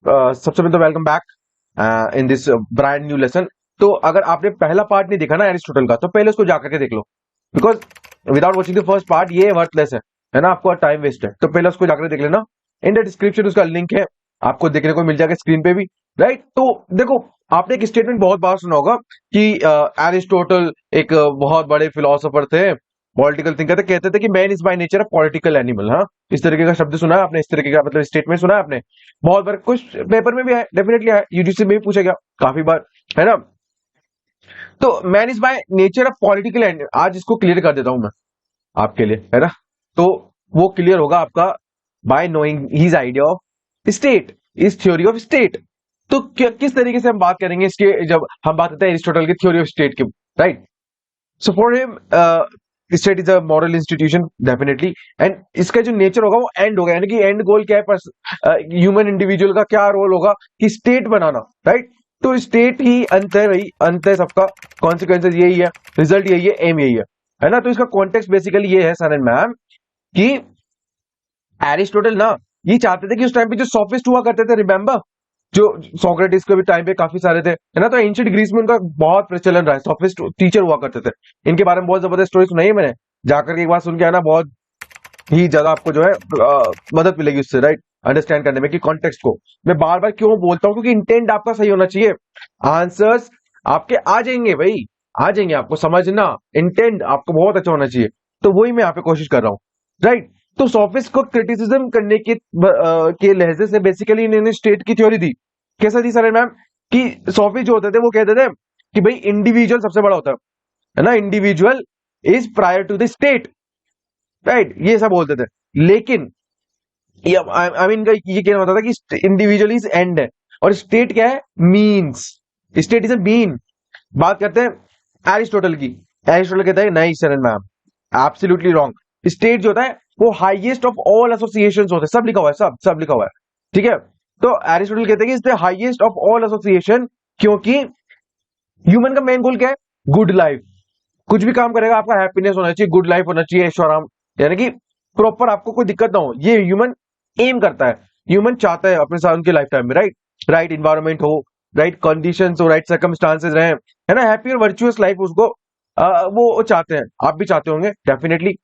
सबसे पहले तो welcome back in this brand new lesson. तो अगर आपने पहला पार्ट नहीं देखा ना एरिस्टोटल का, तो पहले उसको जाकर के देख लो, because without watching the first part ये वर्थलेस है ना, आपको टाइम वेस्ट है। तो पहले उसको जाकर देख लेना, इन द डिस्क्रिप्शन उसका लिंक है, आपको देखने को मिल जाएगा स्क्रीन पे भी, राइट। तो देखो, आपने एक स्टेटमेंट बहुत बार सुना होगा कि एरिस्टोटल एक बहुत बड़े फिलोसोफर थे, पॉलिटिकल थिंकर थे, कहते थे कि man is by nature a political animal. हाँ, इस तरीके का शब्द सुना है आपने, इस तरीके का मतलब स्टेटमेंट सुना है आपने बहुत बार, कुछ पेपर में भी है, डेफिनेटली है, यूजीसी में भी पूछा गया काफी बार, है ना। तो man is by nature a political animal, आज इसको क्लियर कर देता हूं मैं आपके लिए, है ना। तो वो क्लियर होगा आपका bye knowing his idea of state, is theory of state. तो किस तरीके से हम बात करेंगे इसके, जब हम बात करते हैं एरिस्टोटल की थ्योरी ऑफ स्टेट की, right. So for him state is a moral institution definitely, and इसका जो नेचर होगा वो एंड होगा, यानी कि एंड गोल क्या है, ह्यूमन इंडिविजुअल का क्या रोल होगा कि स्टेट बनाना, राइट। तो स्टेट ही अंत है, भाई अंत है सबका, कॉन्सिक्वेंसेज यही है, रिजल्ट यही है, एम यही है ना। तो इसका कॉन्टेक्स्ट बेसिकली ये है सन एंड मैम कि एरिस्टोटल ना ये चाहते थे कि उस टाइम पे जो सोफिस्ट हुआ करते थे, रिमेंबर जो सोक्रेटिस के भी टाइम पे काफी सारे थे, है ना। तो एंशिएंट ग्रीस में उनका बहुत प्रचलन रहा है, सोफिस्ट टीचर हुआ करते थे। इनके बारे में बहुत जबरदस्त स्टोरी सुनाई है मैंने, जाकर के एक बार सुन के आना, बहुत ही ज्यादा आपको जो है मदद मिलेगी उससे, राइट, अंडरस्टैंड करने में कि कॉन्टेक्स्ट को। मैं बार बार क्यों बोलता हूं, क्योंकि इंटेंट आपका सही होना चाहिए, आंसर्स आपके आ जाएंगे भाई, आ जाएंगे, आपको समझना, इंटेंट आपको बहुत अच्छा होना चाहिए। तो वही मैं यहाँ पे कोशिश कर रहा हूँ, राइट। तो सोफिस्ट को क्रिटिसिज्म करने के लहजे से बेसिकली इन्होंने स्टेट की थ्योरी दी। कैसा दी सर मैम, कि सोफिस्ट जो होते थे वो कहते थे कि भाई इंडिविजुअल सबसे बड़ा होता है ना, individual is prior to the state, right, ये सब बोलते थे। लेकिन आई मीन ये कहना होता था कि इंडिविजुअल इज एंड है और स्टेट क्या है, means, state is a mean. बात करते हैं एरिस्टोटल की, एरिस्टोटल कहता है नहीं sir ma'am, absolutely wrong. State जो होता है वो हाईएस्ट ऑफ ऑल एसोसिएशंस होते हैं, सब लिखा हुआ है, सब लिखा हुआ है, ठीक है। तो एरिस्टोटल कहते हैं कि is the highest of all association, क्योंकि ह्यूमन का मेन गोल क्या है, गुड लाइफ। कुछ भी काम करेगा आपका हैप्पीनेस होना चाहिए, गुड लाइफ होना चाहिए, ऐशो आराम, यानी कि प्रॉपर आपको कोई दिक्कत ना हो, ये ह्यूमन एम करता है, ह्यूमन चाहता है अपने साथ उनकी लाइफ टाइम में, राइट, राइट इन्वायरमेंट हो, राइट कंडीशंस हो, राइट सर्कमस्टांसेस रहे, है ना, हैप्पी और वर्चुअस लाइफ उसको वो चाहते हैं, आप भी चाहते होंगे डेफिनेटली।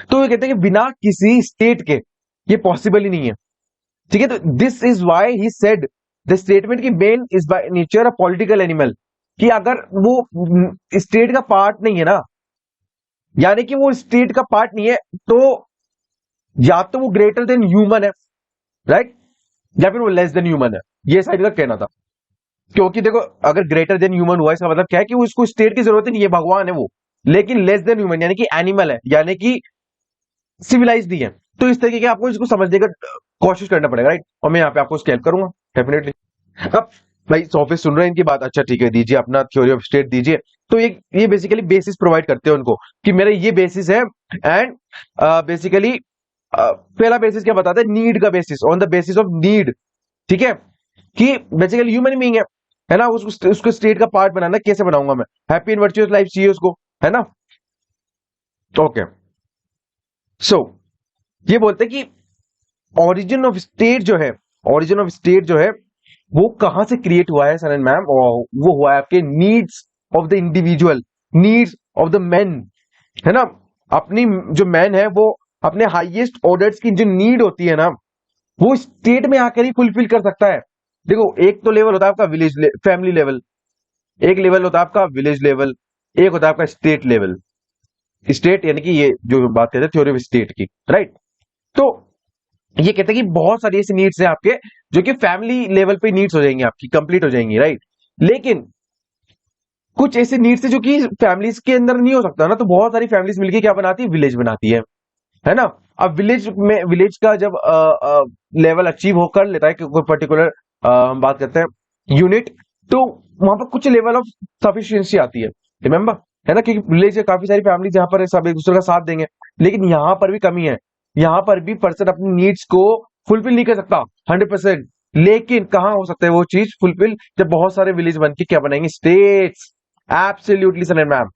तो ये कहते हैं कि बिना किसी स्टेट के ये पॉसिबल ही नहीं है, ठीक है। तो this is why he said the statement की man is by nature a political animal, कि अगर वो स्टेट का पार्ट नहीं है ना, यानी कि वो स्टेट का पार्ट नहीं है, तो या तो वो ग्रेटर देन ह्यूमन है, राइट, या फिर वो लेस देन ह्यूमन है, ये साइड का कहना था। क्योंकि देखो, अगर ग्रेटर देन ह्यूमन हुआ इसका मतलब क्या है कि वो उसको स्टेट की जरूरत ही नहीं है, भगवान है वो, लेकिन लेस देन ह्यूमन यानी कि एनिमल है, यानी कि सिविलाइज नहीं है। तो इस तरीके के आपको इसको समझने का कोशिश करना पड़ेगा, राइट, और मैं यहाँ पे आपको उसकी हेल्प करूंगा डेफिनेटली। अब भाई सोफिस्ट सुन रहे हैं इनकी बात, अच्छा ठीक है, दीजिए अपना थ्योरी ऑफ स्टेट दीजिए। तो ये बेसिकली बेसिस प्रोवाइड करते हैं उनको कि मेरा ये बेसिस है, एंड बेसिकली पहला बेसिस क्या बताते हैं, नीड का basis, on the basis of need, ठीक है, कि बेसिकली ह्यूमन बीइंग है ना, उसको स्टेट का पार्ट बनाना, कैसे बनाऊंगा मैं, हैप्पी एंड वर्चुअस लाइफ चाहिए उसको, है ना। ओके, सो ये बोलते हैं कि ओरिजिन ऑफ स्टेट जो है, ओरिजिन ऑफ स्टेट जो है वो कहां से क्रिएट हुआ है सन एंड मैम, वो हुआ है आपके needs of the individual, needs of the man, है ना। अपनी जो मैन है वो अपने हाईएस्ट ऑर्डर्स की जो नीड होती है ना, वो स्टेट में आकर ही फुलफिल कर सकता है। देखो, एक तो लेवल होता है आपका विलेज फैमिली लेवल, एक लेवल होता है आपका विलेज लेवल, एक होता है आपका स्टेट लेवल। स्टेट यानी कि ये जो बात कहते हैं थ्योरी ऑफ स्टेट की, राइट। तो ये कहते हैं कि बहुत सारी ऐसी नीड्स है आपके जो कि फैमिली लेवल पे नीड्स हो जाएंगी, आपकी कंप्लीट हो जाएंगी, राइट। लेकिन कुछ ऐसे नीड्स है जो कि फैमिलीज के अंदर नहीं हो सकता ना, तो बहुत सारी फैमिलीज मिलकर क्या बनाती है, विलेज बनाती है ना। अब विलेज का जब लेवल अचीव होकर लेता है कोई पर्टिकुलर, हम बात करते हैं यूनिट, तो वहां पर कुछ लेवल ऑफ सफिशियंसी आती है, रिमेंबर, है ना, क्योंकि विलेज में काफी सारी फैमिली जहां पर सब एक दूसरे का साथ देंगे, लेकिन यहां पर भी कमी है, यहां पर भी पर्सन अपनी नीड्स को फुलफिल नहीं कर सकता 100%। लेकिन कहां हो सकता है वो चीज फुलफिल, जब बहुत सारे विलेज बन के क्या बनाएंगे, states, absolutely sir and ma'am,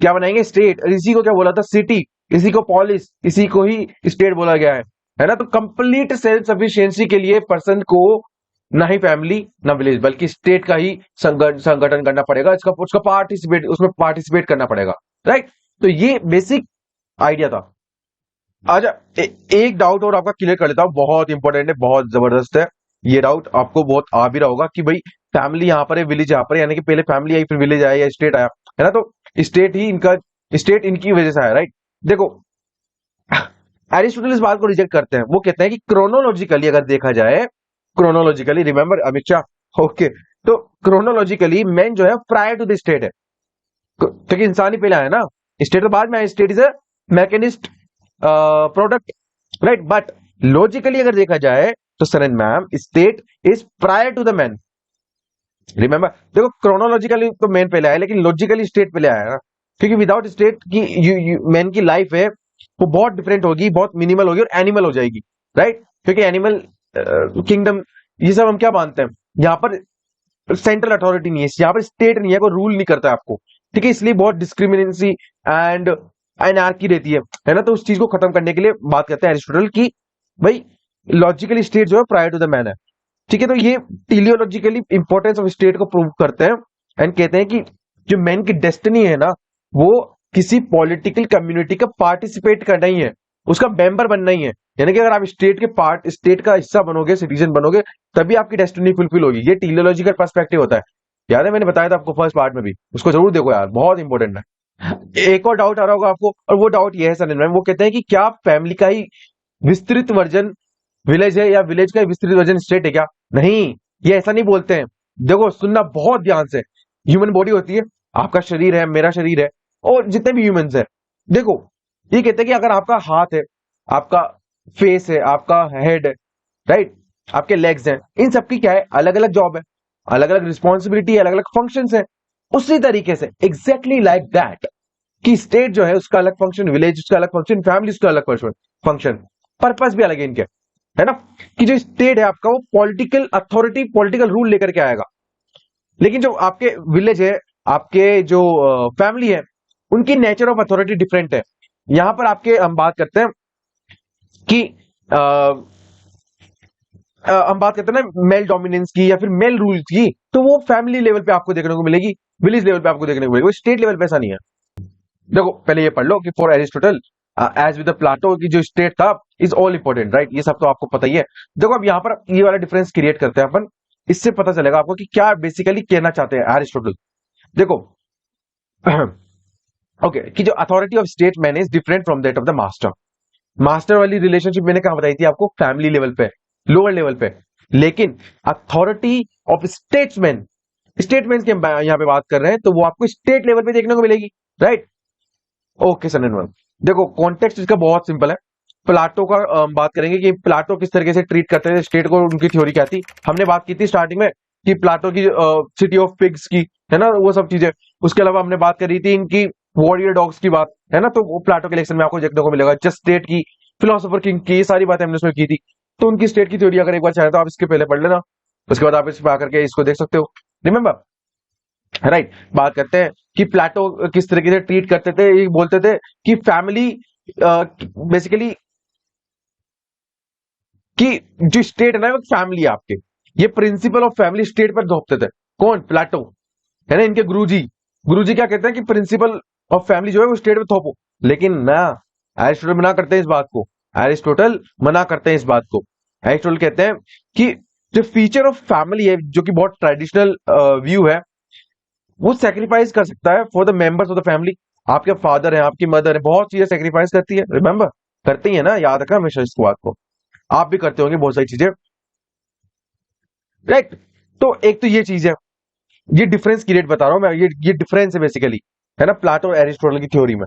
क्या बनाएंगे, स्टेट। इसी को क्या बोला था, सिटी, इसी को पॉलिस, इसी को ही स्टेट बोला गया है ना। तो कंप्लीट सेल्फ सफिशिएंसी के लिए पर्सन को ना ही फैमिली ना विलेज बल्कि स्टेट का ही संगठन करना पड़ेगा, इसका उसका पार्टिसिपेट उसमें पार्टिसिपेट करना पड़ेगा, राइट। तो ये बेसिक आइडिया था। अच्छा, एक डाउट और आपका क्लियर कर लेता हूं, बहुत इंपॉर्टेंट है, बहुत जबरदस्त है ये डाउट, आपको बहुत आ भी रहा होगा कि भाई फैमिली यहाँ पर है, विलेज यहाँ पर है, यानी कि पहले फैमिली आई फिर विलेज आया या स्टेट आया, है ना। तो स्टेट इनकी वजह से आया, राइट। देखो, एरिस्टोटल इस बात को रिजेक्ट करते हैं, वो कहते हैं कि क्रोनोलॉजिकली अगर देखा जाए, chronologically remember Amit Shah, okay, तो क्रोनोलॉजिकली मैन जो है प्रायर टू द स्टेट है, क्योंकि इंसान ही पहले आया ना, स्टेट तो बाद में आया, state is a mechanist product, right. But logically अगर देखा जाए तो sir and ma'am, state is prior to the man, remember. देखो, क्रोनोलॉजिकली तो मैन पहले आया, लेकिन लॉजिकली स्टेट पहले आया ना, क्योंकि विदाउट स्टेट की मैन की लाइफ है वो बहुत डिफरेंट होगी, बहुत मिनिमल होगी और एनिमल हो जाएगी, राइट। क्योंकि एनिमल किंगडम ये सब हम क्या मानते हैं, यहाँ पर सेंट्रल अथॉरिटी नहीं है, यहाँ पर स्टेट नहीं है, कोई रूल नहीं करता है आपको, ठीक है, इसलिए बहुत डिस्क्रिमिनेंसी एंड एनार्की रहती है ना। तो उस चीज को खत्म करने के लिए बात करते हैं एरिस्टोटल की भाई लॉजिकली स्टेट जो है प्रायर टू द मैन है, ठीक है। तो ये टेलियोलॉजिकली इंपॉर्टेंस ऑफ स्टेट को प्रूव करते हैं एंड कहते हैं कि जो मैन की डेस्टिनी है ना, वो किसी पॉलिटिकल कम्युनिटी का पार्टिसिपेट करना ही है, उसका मेंबर बनना ही है, यानी कि अगर आप स्टेट का हिस्सा बनोगे, सिटीजन बनोगे, तभी आपकी डेस्टिनी फुलफिल होगी। ये टेलियोलॉजिकल पर्सपेक्टिव होता है, याद है मैंने बताया था आपको फर्स्ट पार्ट में भी, उसको जरूर देखो यार, बहुत इंपॉर्टेंट है। एक और डाउट आ रहा होगा आपको, और वो डाउट ये है सर, वो कहते हैं कि क्या फैमिली का ही विस्तृत वर्जन विलेज है या विलेज का विस्तृत वर्जन स्टेट है क्या? नहीं, ये ऐसा नहीं बोलते हैं। देखो, सुनना बहुत ध्यान से, ह्यूमन बॉडी होती है, आपका शरीर है, मेरा शरीर है, और जितने भी ह्यूमंस है, देखो ये कहते हैं कि अगर आपका हाथ है, आपका फेस है, आपका हेड है, राइट, आपके लेग्स हैं, इन सबकी क्या है, अलग अलग जॉब है, अलग अलग रिस्पॉन्सिबिलिटी, अलग अलग फंक्शंस है। उसी तरीके से एग्जैक्टली लाइक दैट कि स्टेट जो है उसका अलग फंक्शन, विलेज उसका अलग फंक्शन, फैमिली उसका अलग फंक्शन, पर्पस भी अलग है इनके, है ना। कि जो स्टेट है आपका, वो पॉलिटिकल अथॉरिटी, पॉलिटिकल रूल लेकर के आएगा, लेकिन जो आपके विलेज है, आपके जो फैमिली है, उनकी नेचर ऑफ अथॉरिटी डिफरेंट है। यहां पर आपके हम बात करते हैं कि हम बात करते हैं ना मेल डोमिनेंस की या फिर मेल रूल की, तो वो फैमिली लेवल पे आपको देखने को मिलेगी, विलेज लेवल पे आपको देखने को मिलेगी, वो स्टेट लेवल पे ऐसा नहीं है। देखो, पहले ये पढ़ लो कि for Aristotle as with Plato की जो स्टेट था इज ऑल इंपॉर्टेंट, राइट, ये सब तो आपको पता ही है। देखो, अब यहां पर ये वाला डिफरेंस क्रिएट करते हैं अपन, इससे पता चलेगा आपको कि क्या बेसिकली कहना चाहते हैं एरिस्टोटल। देखो, ओके, कि जो authority of state man is different from that of the master. Master वाली रिलेशनशिप मैंने कहा बताई थी आपको, फैमिली लेवल पे, लोअर लेवल पे, लेकिन अथॉरिटी ऑफ स्टेट्समैन, स्टेटमेंट की हम यहां पे बात कर रहे हैं, तो वो आपको स्टेट लेवल पे देखने को मिलेगी, राइट। ओके सर, देखो कॉन्टेक्स्ट इसका बहुत सिंपल है। प्लाटो का बात करेंगे कि प्लाटो किस तरीके से ट्रीट करते थे स्टेट को, उनकी थ्योरी क्या थी, हमने बात की थी स्टार्टिंग में कि प्लाटो की सिटी ऑफ पिग्स की, है ना, वो सब चीजें। उसके अलावा हमने बात करी थी इनकी वॉरियर डॉग्स की बात, है ना, तो वो प्लाटो के लेक्चर में आपको देखने को मिलेगा। जस्ट स्टेट की, फिलोसोफर किंग की, ये सारी बातें हमने उसमें की थी। तो उनकी स्टेट की थ्योरी अगर एक बार चाहे तो आप इसके पहले पढ़ लेना, उसके बाद आप इस पर आकर के इसको देख सकते हो, रिमेंबर, राइट। बात करते हैं कि प्लाटो किस तरीके से ट्रीट करते थे, ये बोलते थे कि फैमिली बेसिकली कि जो स्टेट है ना, वो फैमिली आपके, ये प्रिंसिपल ऑफ फैमिली स्टेट पर थोपते थे। कौन? प्लाटो, है ना, इनके गुरुजी। गुरुजी क्या कहते हैं कि प्रिंसिपल ऑफ फैमिली जो है वो स्टेट पे थोपो, लेकिन ना, एरिस्टोटल मना करते हैं इस बात को, एरिस्टोटल मना करते हैं इस बात को। एरिस्टोटल कहते हैं कि जो फीचर ऑफ फैमिली है, जो कि बहुत ट्रेडिशनल व्यू है, वो सेक्रीफाइस कर सकता है for the members of the family. आपके फादर है, आपकी मदर है, बहुत चीजें सेक्रीफाइस करती है, रिमेंबर, करती है ना, याद रखा हमेशा इस बात को, आप भी करते होंगे बहुत सारी चीजें, राइट। तो एक तो ये चीज है, ये डिफरेंस क्रिएट बता रहा हूं मैं, ये डिफरेंस है बेसिकली, है ना, प्लाटो और एरिस्टोटल की थ्योरी में।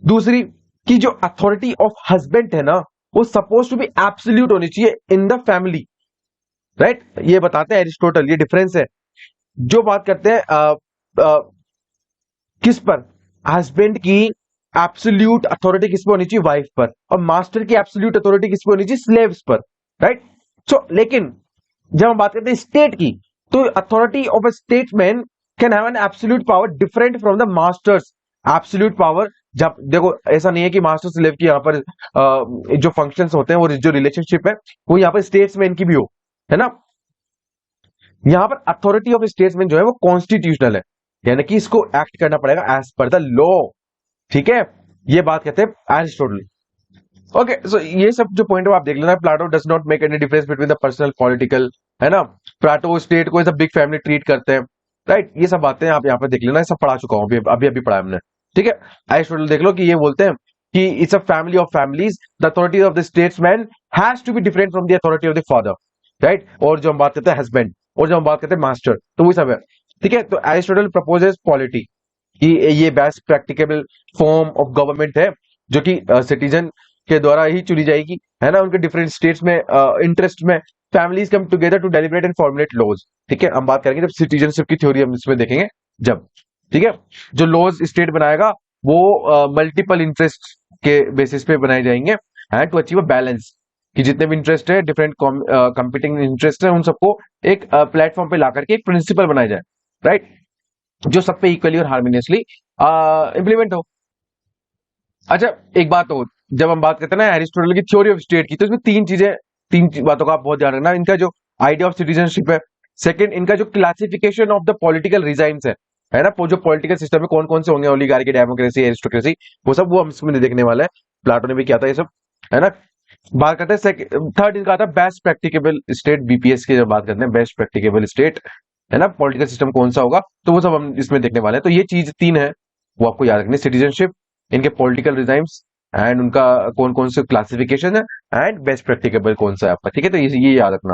दूसरी, कि जो अथॉरिटी ऑफ हस्बैंड है ना, वो सपोज टू बी एब्सोल्यूट होनी चाहिए इन द फैमिली, राइट, ये बताते हैं एरिस्टोटल, ये डिफरेंस है। जो बात करते हैं किस पर, हस्बैंड की एब्सोल्यूट अथॉरिटी किस पर होनी चाहिए, वाइफ पर, और मास्टर की एब्सोल्यूट अथॉरिटी किस पर होनी चाहिए, स्लेव्स पर, राइट। सो लेकिन जब हम बात करते हैं स्टेट की, तो authority of a statesman can have an absolute power different from the masters absolute power जब देखो ऐसा नहीं है कि मास्टर स्लेव की यहाँ पर जो फंक्शंस होते हैं, वो जो रिलेशनशिप है वो यहाँ पर स्टेट्समैन की भी हो, है ना। यहाँ पर अथॉरिटी ऑफ स्टेट्समैन जो है वो कॉन्स्टिट्यूशनल है, यानी कि इसको एक्ट करना पड़ेगा एज पर द लॉ, ठीक है। ये बात कहते हैं एरिस्टोटल। ओके, सो ये सब जो पॉइंट है आप देख लेना। Plato does not make any difference between the personal political, है ना। प्लाटो स्टेट को as a big family treat करते हैं, राइट। ये सब बातें आप यहाँ पे देख लेना, ये सब पढ़ा चुका हूँ अभी अभी अभी पढ़ा है हमने, ठीक है। एरिस्टोटल देख लो कि ये बोलते हैं कि it's a family of families, the authority of the statesman has to be different from the authority of the father, right. और जो हम बात करते हैं हस्बैंड, और जो हम बात करते हैं मास्टर, तो वो सब है, ठीक है। तो एरिस्टोटल प्रपोजेस पॉलिटी कि ये best practicable form of government है जो कि सिटीजन के द्वारा ही चुनी जाएगी, है ना। उनके डिफरेंट स्टेट्स में इंटरेस्ट में families come together to deliberate and formulate laws, ठीक है। हम बात करेंगे जब सिटीजनशिप की थ्योरी हम इसमें देखेंगे जब, ठीक है। जो लॉज स्टेट बनाएगा वो मल्टीपल इंटरेस्ट के बेसिस पे बनाए जाएंगे, and to achieve a balance, कि जितने भी इंटरेस्ट है, डिफरेंट कंपीटिंग इंटरेस्ट है, उन सबको एक प्लेटफॉर्म पे ला करके एक प्रिंसिपल बनाया जाए, राइट, जो सब पे इक्वली और हार्मोनियसली इंप्लीमेंट हो। अच्छा, एक बात हो, जब हम बात करते हैं ना एरिस्टोटल की थ्योरी ऑफ स्टेट की, तो इसमें तीन बातों का आप बहुत ध्यान रखना। इनका जो आइडिया ऑफ सिटीजनशिप है, सेकंड इनका जो classification of the political regimes है ना, जो पॉलिटिकल सिस्टम में कौन कौन से होंगे, ओलिगार्की, डेमोक्रेसी, एरिस्टोक्रेसी, वो सब वो हम इसमें देखने वाले हैं। प्लाटो ने भी किया था ये सब, है ना। बात करते हैं थर्ड इनका आता है बेस्ट प्रैक्टिकेबल स्टेट, बीपीएस की जब बात करते हैं बेस्ट प्रैक्टिकेबल स्टेट, है ना, पॉलिटिकल सिस्टम कौन सा होगा, तो वो सब हम इसमें देखने वाले हैं। तो ये चीज तीन है वो आपको याद रखनी, सिटीजनशिप, इनके पॉलिटिकल रिजाइम्स, एंड उनका कौन कौन से क्लासिफिकेशन है, एंड बेस्ट प्रैक्टिकेबल कौन सा है आपका, ठीक है। तो ये याद रखना।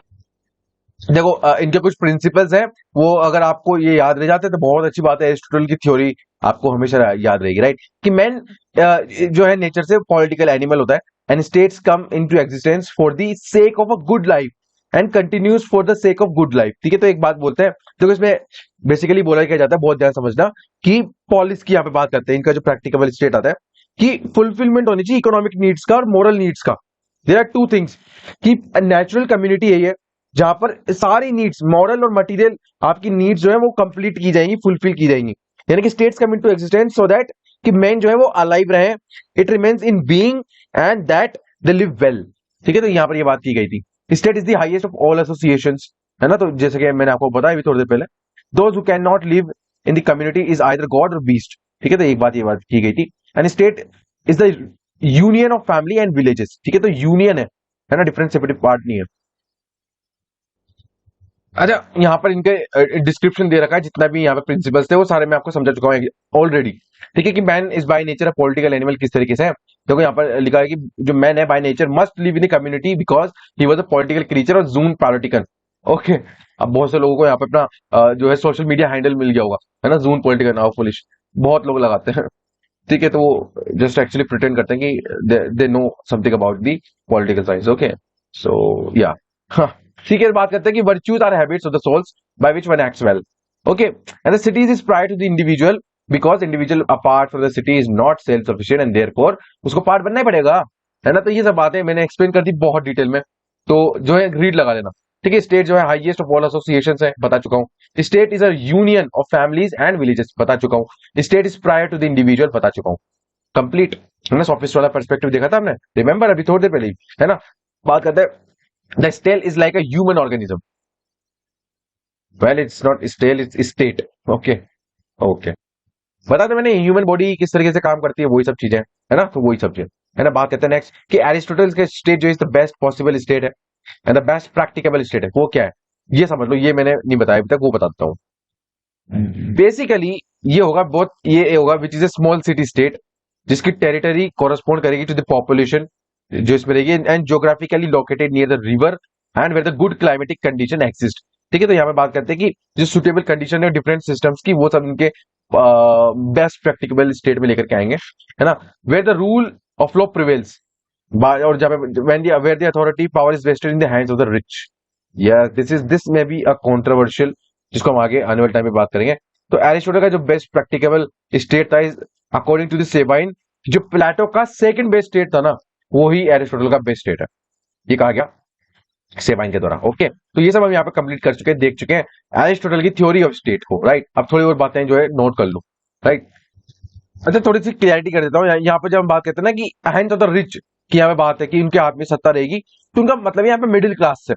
देखो इनके कुछ प्रिंसिपल्स हैं, वो अगर आपको ये याद रह जाते हैं तो बहुत अच्छी बात है। एरिस्टोटल की थ्योरी आपको हमेशा याद रहेगी, राइट, कि मैन जो है नेचर से पॉलिटिकल एनिमल होता है, and states come into existence for the sake of a good life and continues for the sake of good life, ठीक है। तो एक बात बोलते हैं, देखो इसमें बेसिकली बोला क्या जाता है, बहुत ध्यान समझना, कि पॉलिस की यहाँ पे बात करते हैं, इनका जो प्रैक्टिकल स्टेट आता है कि फुलफिलमेंट होनी चाहिए इकोनॉमिक नीड्स का और मोरल नीड्स का। देयर आर टू थिंग्स, कि नेचुरल कम्युनिटी यही है जहां पर सारी नीड्स, मॉरल और मटेरियल आपकी नीड्स जो है वो कंप्लीट की जाएंगी, फुलफिल की जाएंगी, यानी कि states come into existence so that कि मैन जो है वो अलाइव रहे, it remains in being, and that they live well, ठीक है। तो यहां पर ये बात की गई थी। State is the highest of all associations, है ना। तो जैसे कि मैंने आपको बताया अभी थोड़ी देर पहले, those who can not live in the community is either God और बीस्ट, ठीक है। तो ये बात की गई थी। And state is the union of family and villages, ठीक है। तो यूनियन है ना, डिफरेंट सेपरेट पार्ट नहीं है। अच्छा, यहाँ पर इनके डिस्क्रिप्शन दे रखा है, जितना भी यहाँ पे प्रिंसिपल्स थे वो सारे मैं आपको समझा चुका हूँ ऑलरेडी, ठीक है। कि man is by nature a political animal किस तरीके से है, देखो यहाँ पर लिखा है कि जो मैन है by nature must live in the community because he was a political creature और जून पॉलिटिकन, ओके। अब बहुत से लोगों को यहाँ पे अपना जो है सोशल मीडिया हैंडल मिल गया होगा, है ना, जून पॉलिटिकन, हाउ फुलिश, बहुत लोग लगाते हैं, ठीक है। तो वो जस्ट एक्चुअली प्रिटेंड करते हैं कि they know something about the political science, okay. So yeah, ठीक है। बात करते हैं कि virtues are habits of the souls by which one acts well, okay. And the cities is prior to the individual because individual apart from the city is not self sufficient and therefore उसको part बनना ही पड़ेगा, है ना। तो ये सब बातें मैंने एक्सप्लेन कर दी बहुत डिटेल में, तो जो है रीड लगा लेना, ठीक है। स्टेट जो है हाईएस्ट ऑफ ऑल एसोसिएशन है, बता चुका हूँ। State is a union of families and villages, बता चुका हूँ। State is prior to the individual, बता चुका हूँ, कंप्लीट, है ना। सोफिस्ट वाला पर्सपेक्टिव देखा था हमने, रिमेंबर, अभी थोड़ी देर पहले ही, है ना। बात करते हैं the stale is like a human organism, well it's not stale, it's state, okay okay. बता दो मैंने ह्यूमन बॉडी किस तरीके से काम करती है, वही सब चीजें, है ना। तो वही सब चीजें, है ना। बात करते हैं नेक्स्ट कि एरिस्टोटल के स्टेट जो is the best possible state है, and the best practicable state है, वो क्या है, ये समझ लो। ये मैंने नहीं बताया अभी तक, वो बताता हूँ। बेसिकली ये होगा बहुत, ये होगा which is a small city state जिसकी टेरिटरी कोरस्पॉन्ड करेगी टू द पॉपुलेशन जो इसमें रहेगी, and geographically located near the river and where the good climatic condition exist, ठीक है। तो यहाँ पे बात करते हैं कि जो सुटेबल कंडीशन है डिफरेंट सिस्टम्स की, वो सब इनके बेस्ट प्रैक्टिकेबल स्टेट में लेकर के आएंगे, है ना। Where the rule of law prevails, और जहाँ पे where the authority power is vested in the hands of the rich, या दिस में बी अ कंट्रोवर्शियल, जिसको हम आगे आने वाले टाइम में बात करेंगे। तो एरिस्टोटल का जो बेस्ट प्रैक्टिकेबल स्टेट था अकॉर्डिंग टू द सेबाइन, जो प्लेटो का सेकंड बेस्ट स्टेट था ना, वो ही एरिस्टोटल का बेस्ट स्टेट है, ये कहा गया सेबाइन के द्वारा, ओके। तो ये सब हम यहाँ पे कंप्लीट कर चुके हैं, देख चुके हैं एरिस्टोटल की थ्योरी ऑफ स्टेट को, राइट। अब थोड़ी और बातें जो है नोट कर लो, राइट। अच्छा, थोड़ी सी क्लियरिटी कर देता हूँ। यहाँ पे जब हम बात करते हैं ना कि हैंड्स ऑफ द रिच की यहाँ पे बात है कि उनके हाथ में सत्ता रहेगी, तो उनका मतलब यहाँ पे मिडिल क्लास से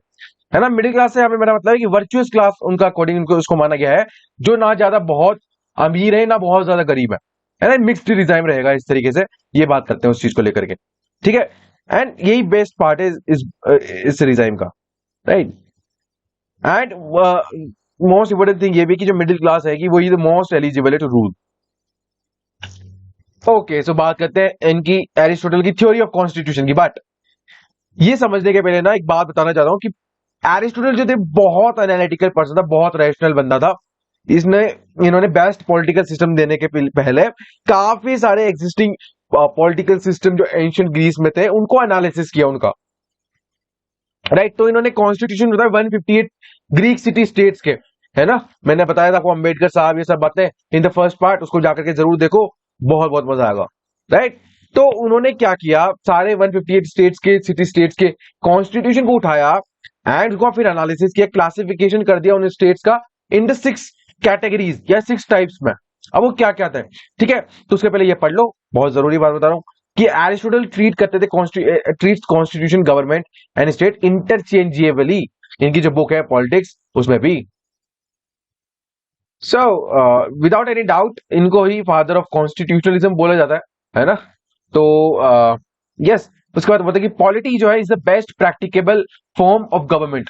है ना। मिडिल क्लास से यहाँ पे मेरा मतलब है कि वर्चुअस क्लास उनका अकॉर्डिंग उनको उसको माना गया है, जो ना ज्यादा बहुत अमीर है ना बहुत ज्यादा गरीब है ना। मिक्स्ड डिजाइन रहेगा इस तरीके से, ये बात करते हैं उस चीज को लेकर के, ठीक है। एंड यही बेस्ट पार्ट है इस डिजाइन का, right. And most important thing ये भी कि जो मिडिल क्लास है कि वो द मोस्ट एलिजिबल है टू रूल। ओके, सो बात करते हैं इनकी एरिस्टोटल की थ्योरी ऑफ कॉन्स्टिट्यूशन की। बट ये समझने के पहले ना एक बात बताना चाहता हूं कि एरिस्टोटल जो थे बहुत एनालिटिकल पर्सन था, बहुत रैशनल बंदा था। इसने इन्होंने बेस्ट पॉलिटिकल सिस्टम देने के पहले काफी सारे एग्जिस्टिंग पॉलिटिकल सिस्टम जो एंशिएंट ग्रीस में थे उनको एनालिसिस किया उनका, राइट। तो इन्होंने कॉन्स्टिट्यूशन बताया 158 ग्रीक सिटी स्टेट्स के, है ना। मैंने बताया था आपको अम्बेडकर साहब ये सब बातें इन द फर्स्ट पार्ट, उसको जाकर के जरूर देखो, बहुत बहुत मजा आएगा, राइट। तो उन्होंने क्या किया, सारे 158 स्टेट्स के सिटी स्टेट्स के कॉन्स्टिट्यूशन को उठाया एंड उसको फिर एनालिसिस किया, क्लासिफिकेशन कर दिया उन स्टेट्स का इन द 6 कैटेगरीज या 6 टाइप्स में। अब वो क्या क्या था, ठीक है। तो उसके पहले ये पढ़ लो, बहुत जरूरी बात बता रहा हूं कि एरिस्टोटल ट्रीट करते थे treats constitution government and state interchangeably. इनकी जो बुक है पॉलिटिक्स उसमें भी। सो विदाउट एनी डाउट इनको ही फादर ऑफ कॉन्स्टिट्यूशनलिज्म बोला जाता है ना। तो यस, उसके बाद बोलते हैं कि पॉलिटी जो है is the best practicable form of government.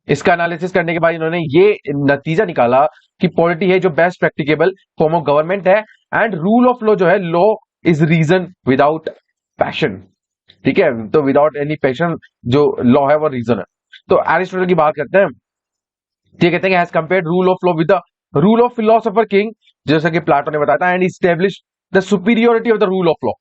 इसका एनालिसिस करने के बाद इन्होंने ये नतीजा निकाला कि पॉलिटी है जो best practicable form of government है। एंड रूल ऑफ लॉ जो है, law is reason without passion, ठीक है। तो विदाउट एनी पैशन जो लॉ है वो रीजन है। तो एरिस्टोटल की बात करते हैं, ये कहते हैं as compare rule of law with the rule of philosopher king, जैसा कि प्लाटो ने बताया था, and establish the superiority of the rule of law,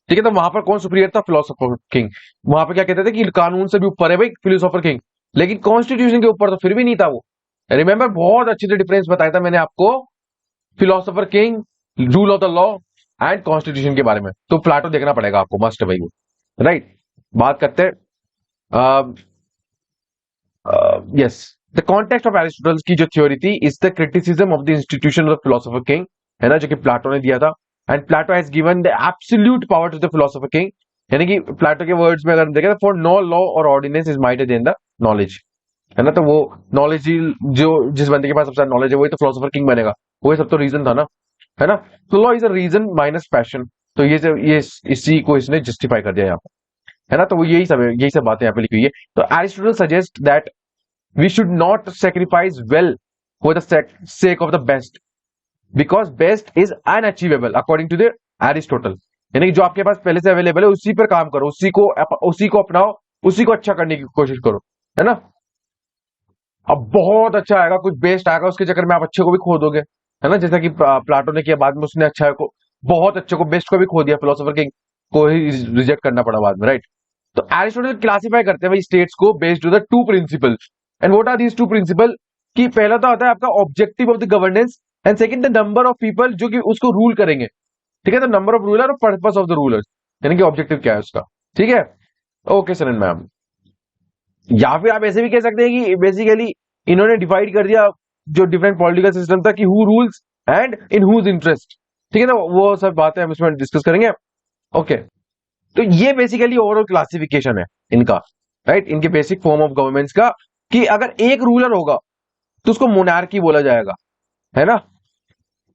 ठीक है। तो वहां पर कौन सुपीरियर था, फिलोसोफर किंग। वहां पर क्या कहते थे कि कानून से भी ऊपर है भाई फिलोसोफर किंग, लेकिन कॉन्स्टिट्यूशन के ऊपर तो फिर भी नहीं था वो। रिमेंबर, बहुत अच्छे से डिफरेंस बताया था मैंने आपको, philosopher king, rule of the law and constitution के बारे में। तो प्लाटो देखना पड़ेगा आपको, मस्ट है भाई वो, राइट। बात करते हैं yes, the context of Aristotle की जो थ्योरी थी is the criticism of the institution of the philosopher king, है ना, जो कि प्लाटो ने दिया था। And Plato has given the absolute power to the philosopher king, यानी कि प्लाटो के वर्ड्स में अगर हम देखें, फॉर नो लॉ और ordinance is mightier than the knowledge, है ना। तो वो नॉलेज जो जिस बंदे के पास सबसे ज्यादा नॉलेज है वही तो फिलोसोफर किंग बनेगा, वही सब तो रीजन था ना, है ना। तो law is a reason minus passion. तो ये इसी को इसने जस्टिफाई कर दिया यहाँ पर, है ना। तो वो यही सब बातें यहाँ पे लिखी हुई है। तो Aristotle suggest that we should not sacrifice well for the sake of the best because best is unachievable according to the Aristotle। यानी कि जो आपके पास पहले से अवेलेबल है उसी पर काम करो, उसी को अपनाओ, उसी को अच्छा करने की कोशिश करो, है ना। अब बहुत अच्छा आएगा, कुछ बेस्ट आएगा, उसके चक्कर में आप अच्छे को भी खो दोगे, है ना। जैसा कि प्लाटो ने किया, बाद में उसने अच्छा को, बहुत अच्छे को, बेस्ट को भी खो दिया, फिलोसोफर किंग को ही रिजेक्ट करना पड़ा बाद में, राइट। तो एरिस्टोटल क्लासिफाई करते हैं भाई स्टेट्स को based on the 2 principle. And what are these 2 principle, कि पहला तो आता है आपका objective of the governance and second the number of people जो कि उसको रूल करेंगे, ठीक है। तो नंबर ऑफ रूलर और पर्पस ऑफ द रूलर्स, यानी कि ऑब्जेक्टिव क्या है उसका, ठीक है। ओके सर मैम, या फिर आप ऐसे भी कह सकते हैं कि बेसिकली इन्होंने डिवाइड कर दिया जो डिफरेंट पॉलिटिकल सिस्टम था कि who rules and in whose interest, ठीक है। तो वो सब बातें हम इसमें डिस्कस करेंगे, ओके। तो ये बेसिकली ओवरऑल क्लासिफिकेशन है इनका, राइट, इनके बेसिक फॉर्म ऑफ गवर्नमेंट्स का, कि अगर एक रूलर होगा तो उसको मोनार्की बोला जाएगा, है ना।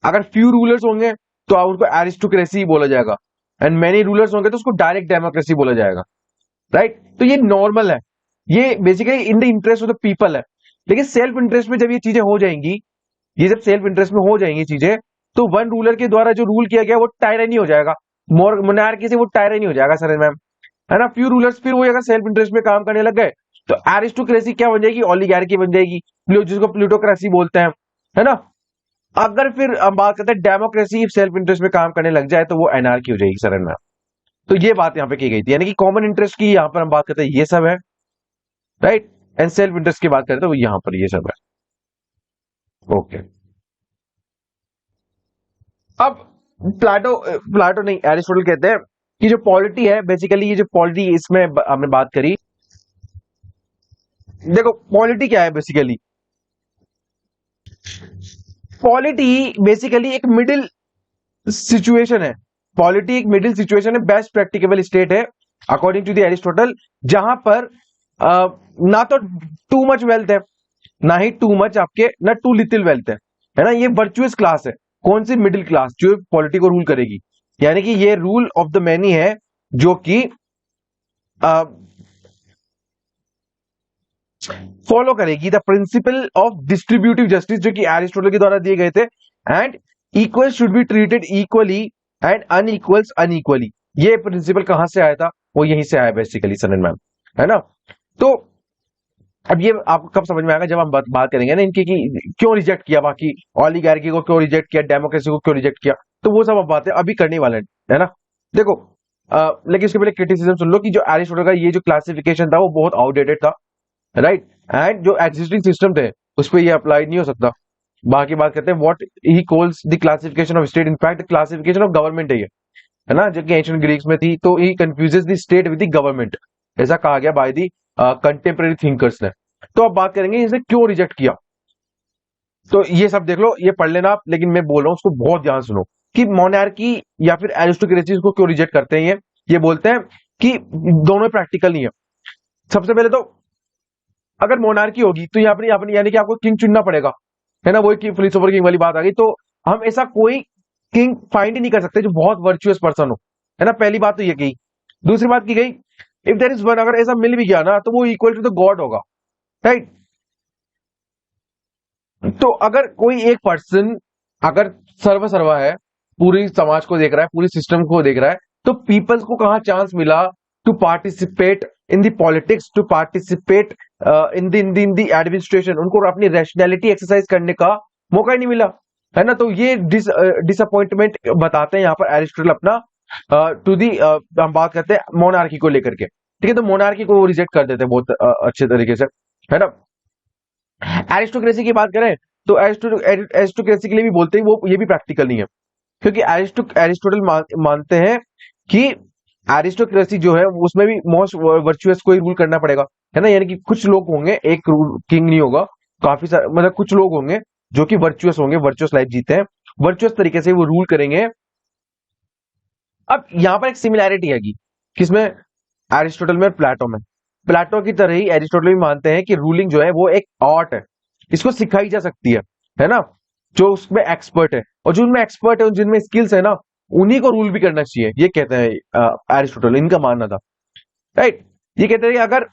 अगर फ्यू रूलर्स होंगे तो उनको एरिस्टोक्रेसी बोला जाएगा, एंड मेनी रूलर्स होंगे तो उसको डायरेक्ट डेमोक्रेसी बोला जाएगा, राइट। तो ये नॉर्मल है, ये basically in the interest of the people है। लेकिन सेल्फ इंटरेस्ट में जब ये चीजें हो जाएंगी, ये जब सेल्फ इंटरेस्ट में हो जाएंगी चीजें, तो वन रूलर के द्वारा जो रूल किया गया वो टायरनी हो जाएगा, मोनार्की से वो टायरनी हो जाएगा सर मैम, है ना। फ्यू रूलर्स फिर वो अगर सेल्फ इंटरेस्ट में काम करने लग गए तो एरिस्टोक्रेसी क्या बन जाएगी, ओलिगार्की बन जाएगी, जिसको प्लूटोक्रेसी बोलते हैं, है ना। अगर फिर हम बात करते हैं डेमोक्रेसी सेल्फ इंटरेस्ट में काम करने लग जाए तो वो एनार्की हो जाएगी सर मैम। तो ये बात यहाँ पे की गई थी, यानी कि कॉमन इंटरेस्ट की यहाँ पर हम बात करते हैं ये सब है, राइट। एंड सेल्फ इंटरेस्ट की बात करते हैं तो यहाँ पर ये सब है, ओके। अब प्लाटो प्लाटो नहीं, एरिस्टोटल कहते हैं कि जो पॉलिटी है बेसिकली, ये जो पॉलिटी इसमें हमने बात करी, देखो पॉलिटी क्या है बेसिकली, पॉलिटी बेसिकली एक मिडिल सिचुएशन है, पॉलिटी एक मिडिल सिचुएशन है, बेस्ट प्रैक्टिकेबल स्टेट है अकॉर्डिंग टू द एरिस्टोटल, जहां पर ना तो टू मच वेल्थ है, ना ही टू मच आपके, ना टू लिटिल वेल्थ है ना। ये वर्चुअस क्लास है, कौन सी, मिडिल क्लास, जो पॉलिटी को रूल करेगी, यानी कि ये रूल ऑफ द मैनी है, जो कि फॉलो करेगी the principle of distributive justice, जो कि एरिस्टोटल के द्वारा दिए गए थे, and equal should be treated equally and unequals unequally. ये प्रिंसिपल कहां से आया था, वो यहीं से आया बेसिकली, सन एंड मैम, है ना। तो अब ये आपको कब समझ में आएगा, जब हम बात करेंगे ना इनकी कि क्यों रिजेक्ट किया, बाकी ओलिगार्की को क्यों रिजेक्ट किया, डेमोक्रेसी को क्यों रिजेक्ट किया, तो वो सब अब बातें अभी करने वाले हैं, है ना। देखो लेकिन इसके पहले क्रिटिसिज्म सुन लो कि जो एरिस्टोटल का ये जो क्लासिफिकेशन था वो बहुत आउटडेटेड था, राइट, एंड जो एग्जिस्टिंग सिस्टम थे उस पर ये अप्लाई नहीं हो सकता। बाकी बात करते हैं what he calls the classification of state, in fact classification of government है ये, है ना, जो कि एंशिएंट ग्रीक्स में थी, तो he confuses the state with the government, ऐसा कहा गया बाय द कंटेम्परेरी थिंकर्स ने। तो अब बात करेंगे इसे क्यों रिजेक्ट किया, तो ये सब देख लो, ये पढ़ लेना आप, लेकिन मैं बोल रहा हूं उसको बहुत ध्यान सुनो कि मोनार्की या फिर एरिस्टोक्रेसी को क्यों रिजेक्ट करते हैं। ये बोलते हैं कि दोनों प्रैक्टिकल नहीं है। सबसे पहले तो अगर मोनार्की होगी तो यहाँ पर अपनी यानी कि आपको किंग चुनना पड़ेगा, है ना, वही फिलोसोफर किंग वाली बात आ गई। तो हम ऐसा कोई किंग फाइंड ही नहीं कर सकते जो बहुत वर्चुअस पर्सन हो, है ना, पहली बात तो ये की। दूसरी बात की गई, इफ देयर इज वन, अगर ऐसा मिल भी गया ना तो वो इक्वल टू द गॉड होगा, राइट। तो अगर कोई एक पर्सन अगर सर्वा है, पूरी समाज को देख रहा है, पूरी सिस्टम को देख रहा है, तो पीपल्स को कहां चांस मिला to participate in the politics, to participate in the administration, उनको अपनी रैशनैलिटी एक्सरसाइज करने का मौका ही नहीं मिला, है ना। तो ये डिसअपॉइंटमेंट बताते हैं यहाँ पर एरिस्टोटल अपना टू दी, हम बात करते हैं मोनार्की को लेकर के, ठीक है। तो मोनार्की को रिजेक्ट कर देते हैं बहुत अच्छे तरीके से, है ना। एरिस्टोक्रेसी की बात करें तो एरिस्टोक्रेसी के लिए भी बोलते हैं वो, ये भी प्रैक्टिकल नहीं है, क्योंकि एरिस्टोटल मानते हैं कि एरिस्टोक्रेसी जो है उसमें भी मोस्ट वर्चुअस को ही रूल करना पड़ेगा, है ना, यानी कि कुछ लोग होंगे, एक रूल किंग नहीं होगा, काफी सारे, मतलब कुछ लोग होंगे जो कि वर्चुअस होंगे, वर्चुअस लाइफ जीते हैं, वर्चुअस तरीके से वो रूल करेंगे। अब यहां पर एक सिमिलैरिटी है किसमें, एरिस्टोटल में और प्लेटो में। प्लेटो की तरह ही एरिस्टोटल भी मानते हैं कि रूलिंग जो है वो एक आर्ट है, इसको सिखाई जा सकती है ना, जो उसमें एक्सपर्ट है, और जो उनमें एक्सपर्ट है, जिनमें स्किल्स है ना, उन्हीं को रूल भी करना चाहिए, ये कहते हैं एरिस्टोटल, इनका मानना था, राइट। ये कहते हैं कि अगर,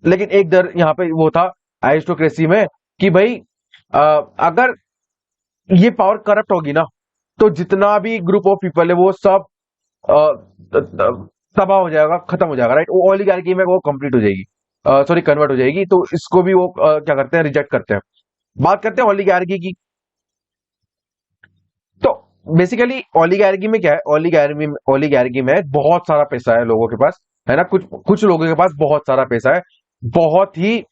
लेकिन एक डर यहाँ पे वो था एरिस्टोक्रेसी में कि भाई अगर ये पावर करप्ट होगी ना, तो जितना भी ग्रुप ऑफ पीपल है वो सब तबाह हो जाएगा, खत्म हो जाएगा, राइट। वो ओलिगार्की में वो कंप्लीट हो जाएगी, सॉरी कन्वर्ट हो जाएगी, तो इसको भी वो क्या करते हैं, रिजेक्ट करते हैं। बात करते हैं ओलिगार्की की। तो बेसिकली ओलिगार्की में क्या है, ओलिगार्की में बहुत सारा पैसा है लोगों के पास, है ना, कुछ कुछ लोगों के पास बहुत सारा पैसा है, बहुत ही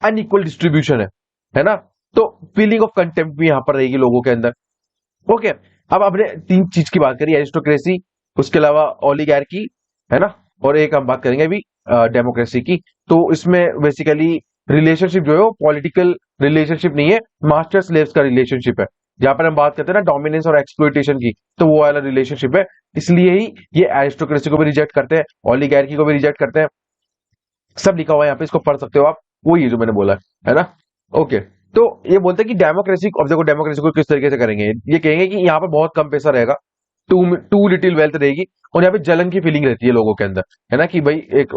अनइक्वल डिस्ट्रीब्यूशन है ना। तो फीलिंग ऑफ कंटेम्प्ट भी यहां पर रहेगी लोगों के अंदर। ओके, अब आपने तीन चीज की बात करी, एरिस्टोक्रेसी, उसके अलावा ओलिगार्की, है ना, और एक हम बात करेंगे अभी डेमोक्रेसी की। तो इसमें बेसिकली रिलेशनशिप जो है वो पॉलिटिकल रिलेशनशिप नहीं है, मास्टर स्लेव्स का रिलेशनशिप है, जहां पर हम बात करते हैं ना डोमिनेंस और एक्सप्लॉइटेशन की, तो वो वाला रिलेशनशिप है। इसलिए ही ये एरिस्टोक्रेसी को भी रिजेक्ट करते हैं, ओलिगार्की को भी रिजेक्ट करते हैं, सब लिखा हुआ है यहाँ पे, इसको पढ़ सकते हो आप, वो ये जो मैंने बोला है ना। ओके, तो ये बोलते हैं कि डेमोक्रेसी, अब देखो डेमोक्रेसी को किस तरीके से करेंगे, ये कहेंगे कि यहाँ पर बहुत कम पैसा रहेगा, टू लिटिल वेल्थ रहेगी, और यहाँ पे जलन की फीलिंग रहती है लोगों के अंदर, है ना, कि भाई एक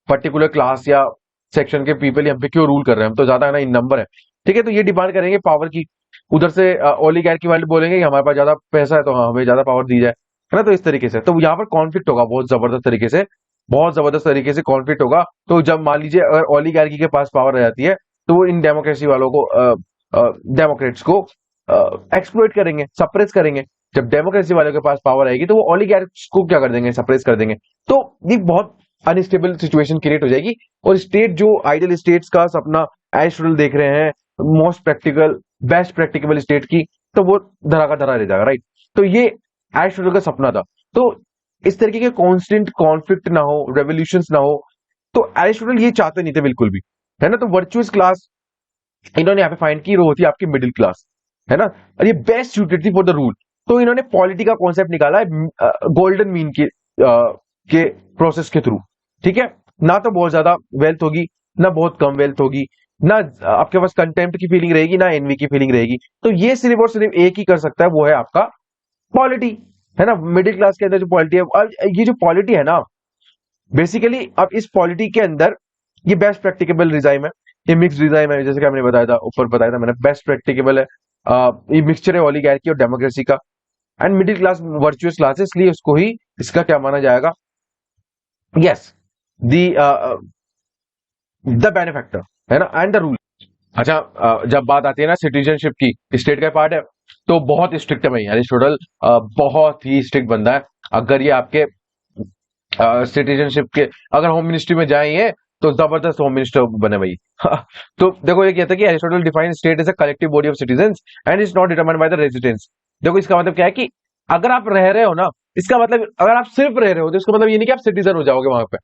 पर्टिकुलर क्लास या सेक्शन के पीपल यहाँ पे क्यों रूल कर रहे हैं, हम तो ज्यादा है ना इन नंबर है, ठीक है। तो ये डिमांड करेंगे पावर की, उधर से ओलिगार्की वाले बोलेंगे कि हमारे पास ज्यादा पैसा है तो हाँ हमें ज्यादा पावर दी जाए, है ना। तो इस तरीके से तो यहाँ पर कॉन्फ्लिक्ट होगा बहुत जबरदस्त तरीके से, बहुत जबरदस्त तरीके से कॉन्फ्लिक्ट होगा। तो जब मान लीजिए अगर ओलिगार्की के पास पावर आ जाती है, तो वो इन डेमोक्रेसी वालों को, डेमोक्रेट्स को एक्सप्लॉइट करेंगे, सप्रेस करेंगे। जब डेमोक्रेसी वालों के पास पावर आएगी तो वो ओलिगार्क्स को क्या कर देंगे, सप्रेस कर देंगे। तो ये बहुत अनस्टेबल सिचुएशन क्रिएट हो जाएगी, और स्टेट जो आइडियल स्टेट्स का सपना एरिस्टोटल देख रहे हैं, most practical best practicable state की, तो वो धरा का धरा रह जाएगा, राइट। तो ये एरिस्टोटल का सपना था। तो इस तरीके के कॉन्स्टेंट कॉन्फ्लिक्ट ना हो, रेवोल्यूशंस ना हो, तो एरिस्टोटल ये चाहते नहीं थे बिल्कुल भी, है ना। तो वर्चुअस क्लास इन्होंने यहाँ पे फाइंड की, वो होती है आपकी मिडिल क्लास, है ना, और ये बेस्ट सूटेड थी फॉर द रूल। तो इन्होंने पॉलिटी का कॉन्सेप्ट निकाला है गोल्डन मीन के प्रोसेस के थ्रू। ठीक है, ना तो बहुत ज्यादा वेल्थ होगी, ना बहुत कम वेल्थ होगी, ना आपके पास कंटेम्प्ट की फीलिंग रहेगी, ना एनवी की फीलिंग रहेगी। तो ये सिर्फ और सिर्फ एक ही कर सकता है, वो है आपका पॉलिटी, है ना। मिडिल क्लास के अंदर जो पॉलिटी है, अब ये जो पॉलिटी है ना, बेसिकली अब इस पॉलिटी के अंदर ये बेस्ट प्रैक्टिकेबल रिजाइम है, ये मिक्स रिजाइम है, जैसे कि हमने बताया था, ऊपर बताया था मैंने, बेस्ट प्रैक्टिकेबल है। ये मिक्सचर है ओलिगार्की और डेमोक्रेसी का, and middle class virtuous class है, इसलिए उसको ही इसका क्या माना जाएगा, यस, दी द बेनिफैक्टर, है ना, एंड द रूल। अच्छा, जब बात आती है ना सिटीजनशिप की, स्टेट का पार्ट है, तो बहुत स्ट्रिक्ट है भाई एरिस्टोटल, बहुत ही स्ट्रिक्ट बंदा है। अगर ये आपके सिटीजनशिप के, अगर होम मिनिस्ट्री में जाए ये, तो जबरदस्त होम मिनिस्टर बने भाई। तो देखो ये कहता है कि Aristotle define state as a collective body of citizens and is not determined by the residence. देखो इसका मतलब क्या है कि अगर आप रह रहे हो ना, इसका मतलब अगर आप सिर्फ रह रहे हो तो इसका मतलब ये नहीं कि आप सिटीजन हो जाओगे वहां पे।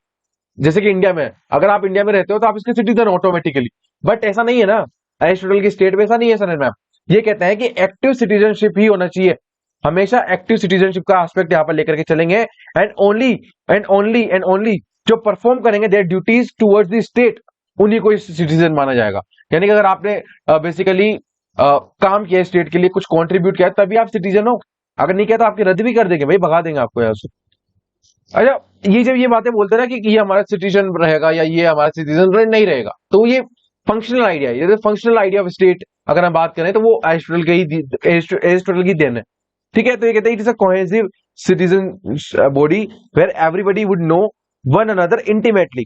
जैसे कि इंडिया में, अगर आप इंडिया में रहते हो तो आप इसके सिटीजन ऑटोमेटिकली, बट ऐसा नहीं है ना, एरिस्टोटल की स्टेट में ऐसा नहीं है सर मैम। ये कहते हैं कि एक्टिव सिटीजनशिप ही होना चाहिए, हमेशा एक्टिव सिटीजनशिप का एस्पेक्ट यहां पर लेकर के चलेंगे, एंड ओनली जो परफॉर्म करेंगे their duties towards the state, उन्हीं को सिटीजन माना जाएगा। यानी कि अगर आपने बेसिकली काम किया स्टेट के लिए, कुछ कंट्रीब्यूट किया, तभी आप सिटीजन हो। अगर नहीं किया तो आपकी रद्द भी कर देंगे भाई, भगा देंगे आपको यहाँ से। अच्छा, ये जब ये बातें बोलते हैं ना कि ये हमारा सिटीजन रहेगा या ये हमारा सिटीजन नहीं रहेगा, तो ये फंक्शनल आइडिया है, ये फंक्शनल आइडिया ऑफ स्टेट अगर हम बात करें तो वो एरिस्टोटल की देन है। ठीक है, तो ये कहते हैं it is a cohesive citizen body where everybody would know one another intimately,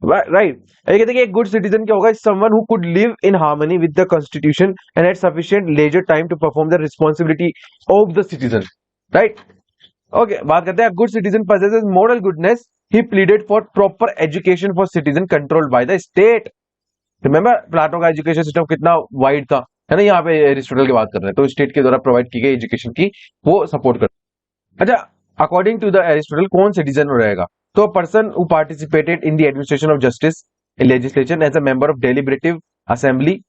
right. ये कहते हैं कि एक गुड सिटीजन क्या होगा, someone who could live in harmony with the constitution and had sufficient leisure time to perform the responsibility of the citizen, right. Okay, बात करते हैं good citizen possesses moral goodness, he pleaded for proper education for citizen controlled by the state। Remember Plato का education system कितना wide था, है ना। यहाँ पे एरिस्टोटल की बात कर रहे हैं, तो स्टेट के द्वारा प्रोवाइड की गई एजुकेशन की वो सपोर्ट कर। अच्छा, अकॉर्डिंग टू द एरिस्टोटल कौन सिटीजन रहेगा, तो person who participated in the administration of justice legislation as a member of deliberative assembly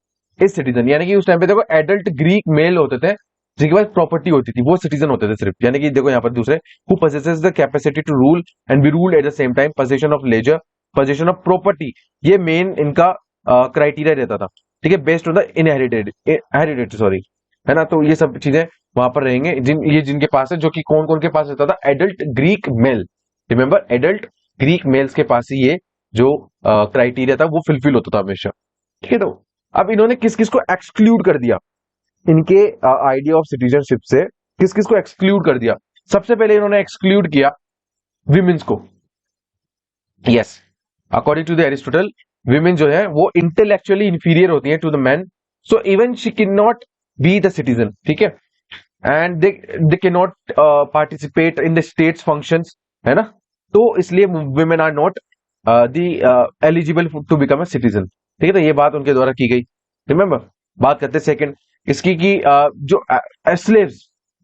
is citizen. यानी कि उस टाइम पे देखो एडल्ट ग्रीक मेल होते थे जिनके पास प्रॉपर्टी होती थी, वो सिटीजन होते थे सिर्फ। यानी कि देखो यहाँ पर दूसरे, who possesses the capacity to rule and be ruled at the same time, position of leisure, position of property, ये मेन इनका क्राइटेरिया रहता था। ठीक है, based on the hereditary sorry, है ना। तो ये सब चीजें वहां पर रहेंगे, ये जिनके पास है, जो कि कौन कौन के पास रहता था, adult Greek male. Remember adult Greek males के पास ही ये जो क्राइटेरिया था वो फुलफिल होता था हमेशा। ठीक है, तो अब इन्होंने किस किस को एक्सक्लूड कर दिया इनके आइडिया ऑफ सिटीजनशिप से, किस किस को एक्सक्लूड कर दिया। सबसे पहले इन्होंने एक्सक्लूड किया विमेन्स को। Yes, according to the Aristotle, women जो है वो इंटेलेक्चुअली इंफीरियर होती है to the man, so even she can not be the citizen. ठीक है, and they can not participate in the states functions, है ना। तो इसलिए women are not the eligible to become a citizen. ठीक है, तो ये बात उनके द्वारा की गई। रिमेंबर, बात करते हैं सेकंड इसकी की जो स्लेव्स,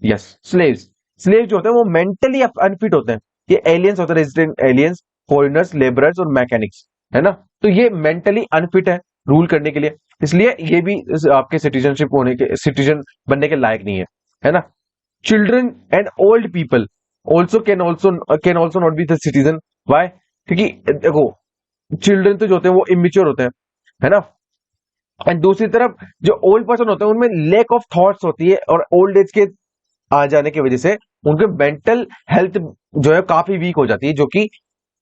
यस स्लेव्स, स्लेव जो होते हैं वो मेंटली अनफिट होते हैं। ये एलियंस होते हैं, रेजिडेंट एलियंस, फॉरेनर्स, लेबरर्स और मैकेनिक्स, है ना। तो ये मेंटली अनफिट है रूल करने के लिए, इसलिए ये भी आपके सिटीजनशिप होने के, सिटीजन बनने के लायक नहीं है ना। Children and old people can also not be the citizen. Why? क्योंकि देखो चिल्ड्रन तो जो होते हैं वो इमेच्योर होते हैं, है ना। एंड दूसरी तरफ जो ओल्ड पर्सन होते हैं उनमें लैक ऑफ थॉट्स होती है, और ओल्ड एज के आ जाने की वजह से उनके मेंटल हेल्थ जो है काफी वीक हो जाती है, जो कि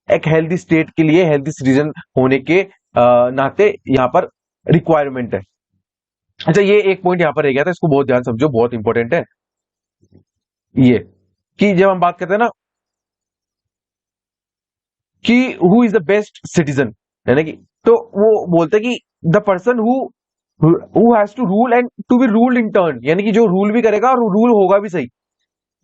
एक हेल्दी स्टेट के लिए, हेल्दी सिटीजन होने के नाते यहाँ पर रिक्वायरमेंट है। अच्छा, ये एक पॉइंट यहाँ पर रह गया था, इसको बहुत ध्यान समझो, बहुत इंपॉर्टेंट है ये, कि जब हम बात करते हैं ना कि who is the best citizen, है ना, कि तो वो बोलते हैं कि the person who has to rule and to be ruled in turn, यानी कि जो रूल भी करेगा और रूल होगा भी सही।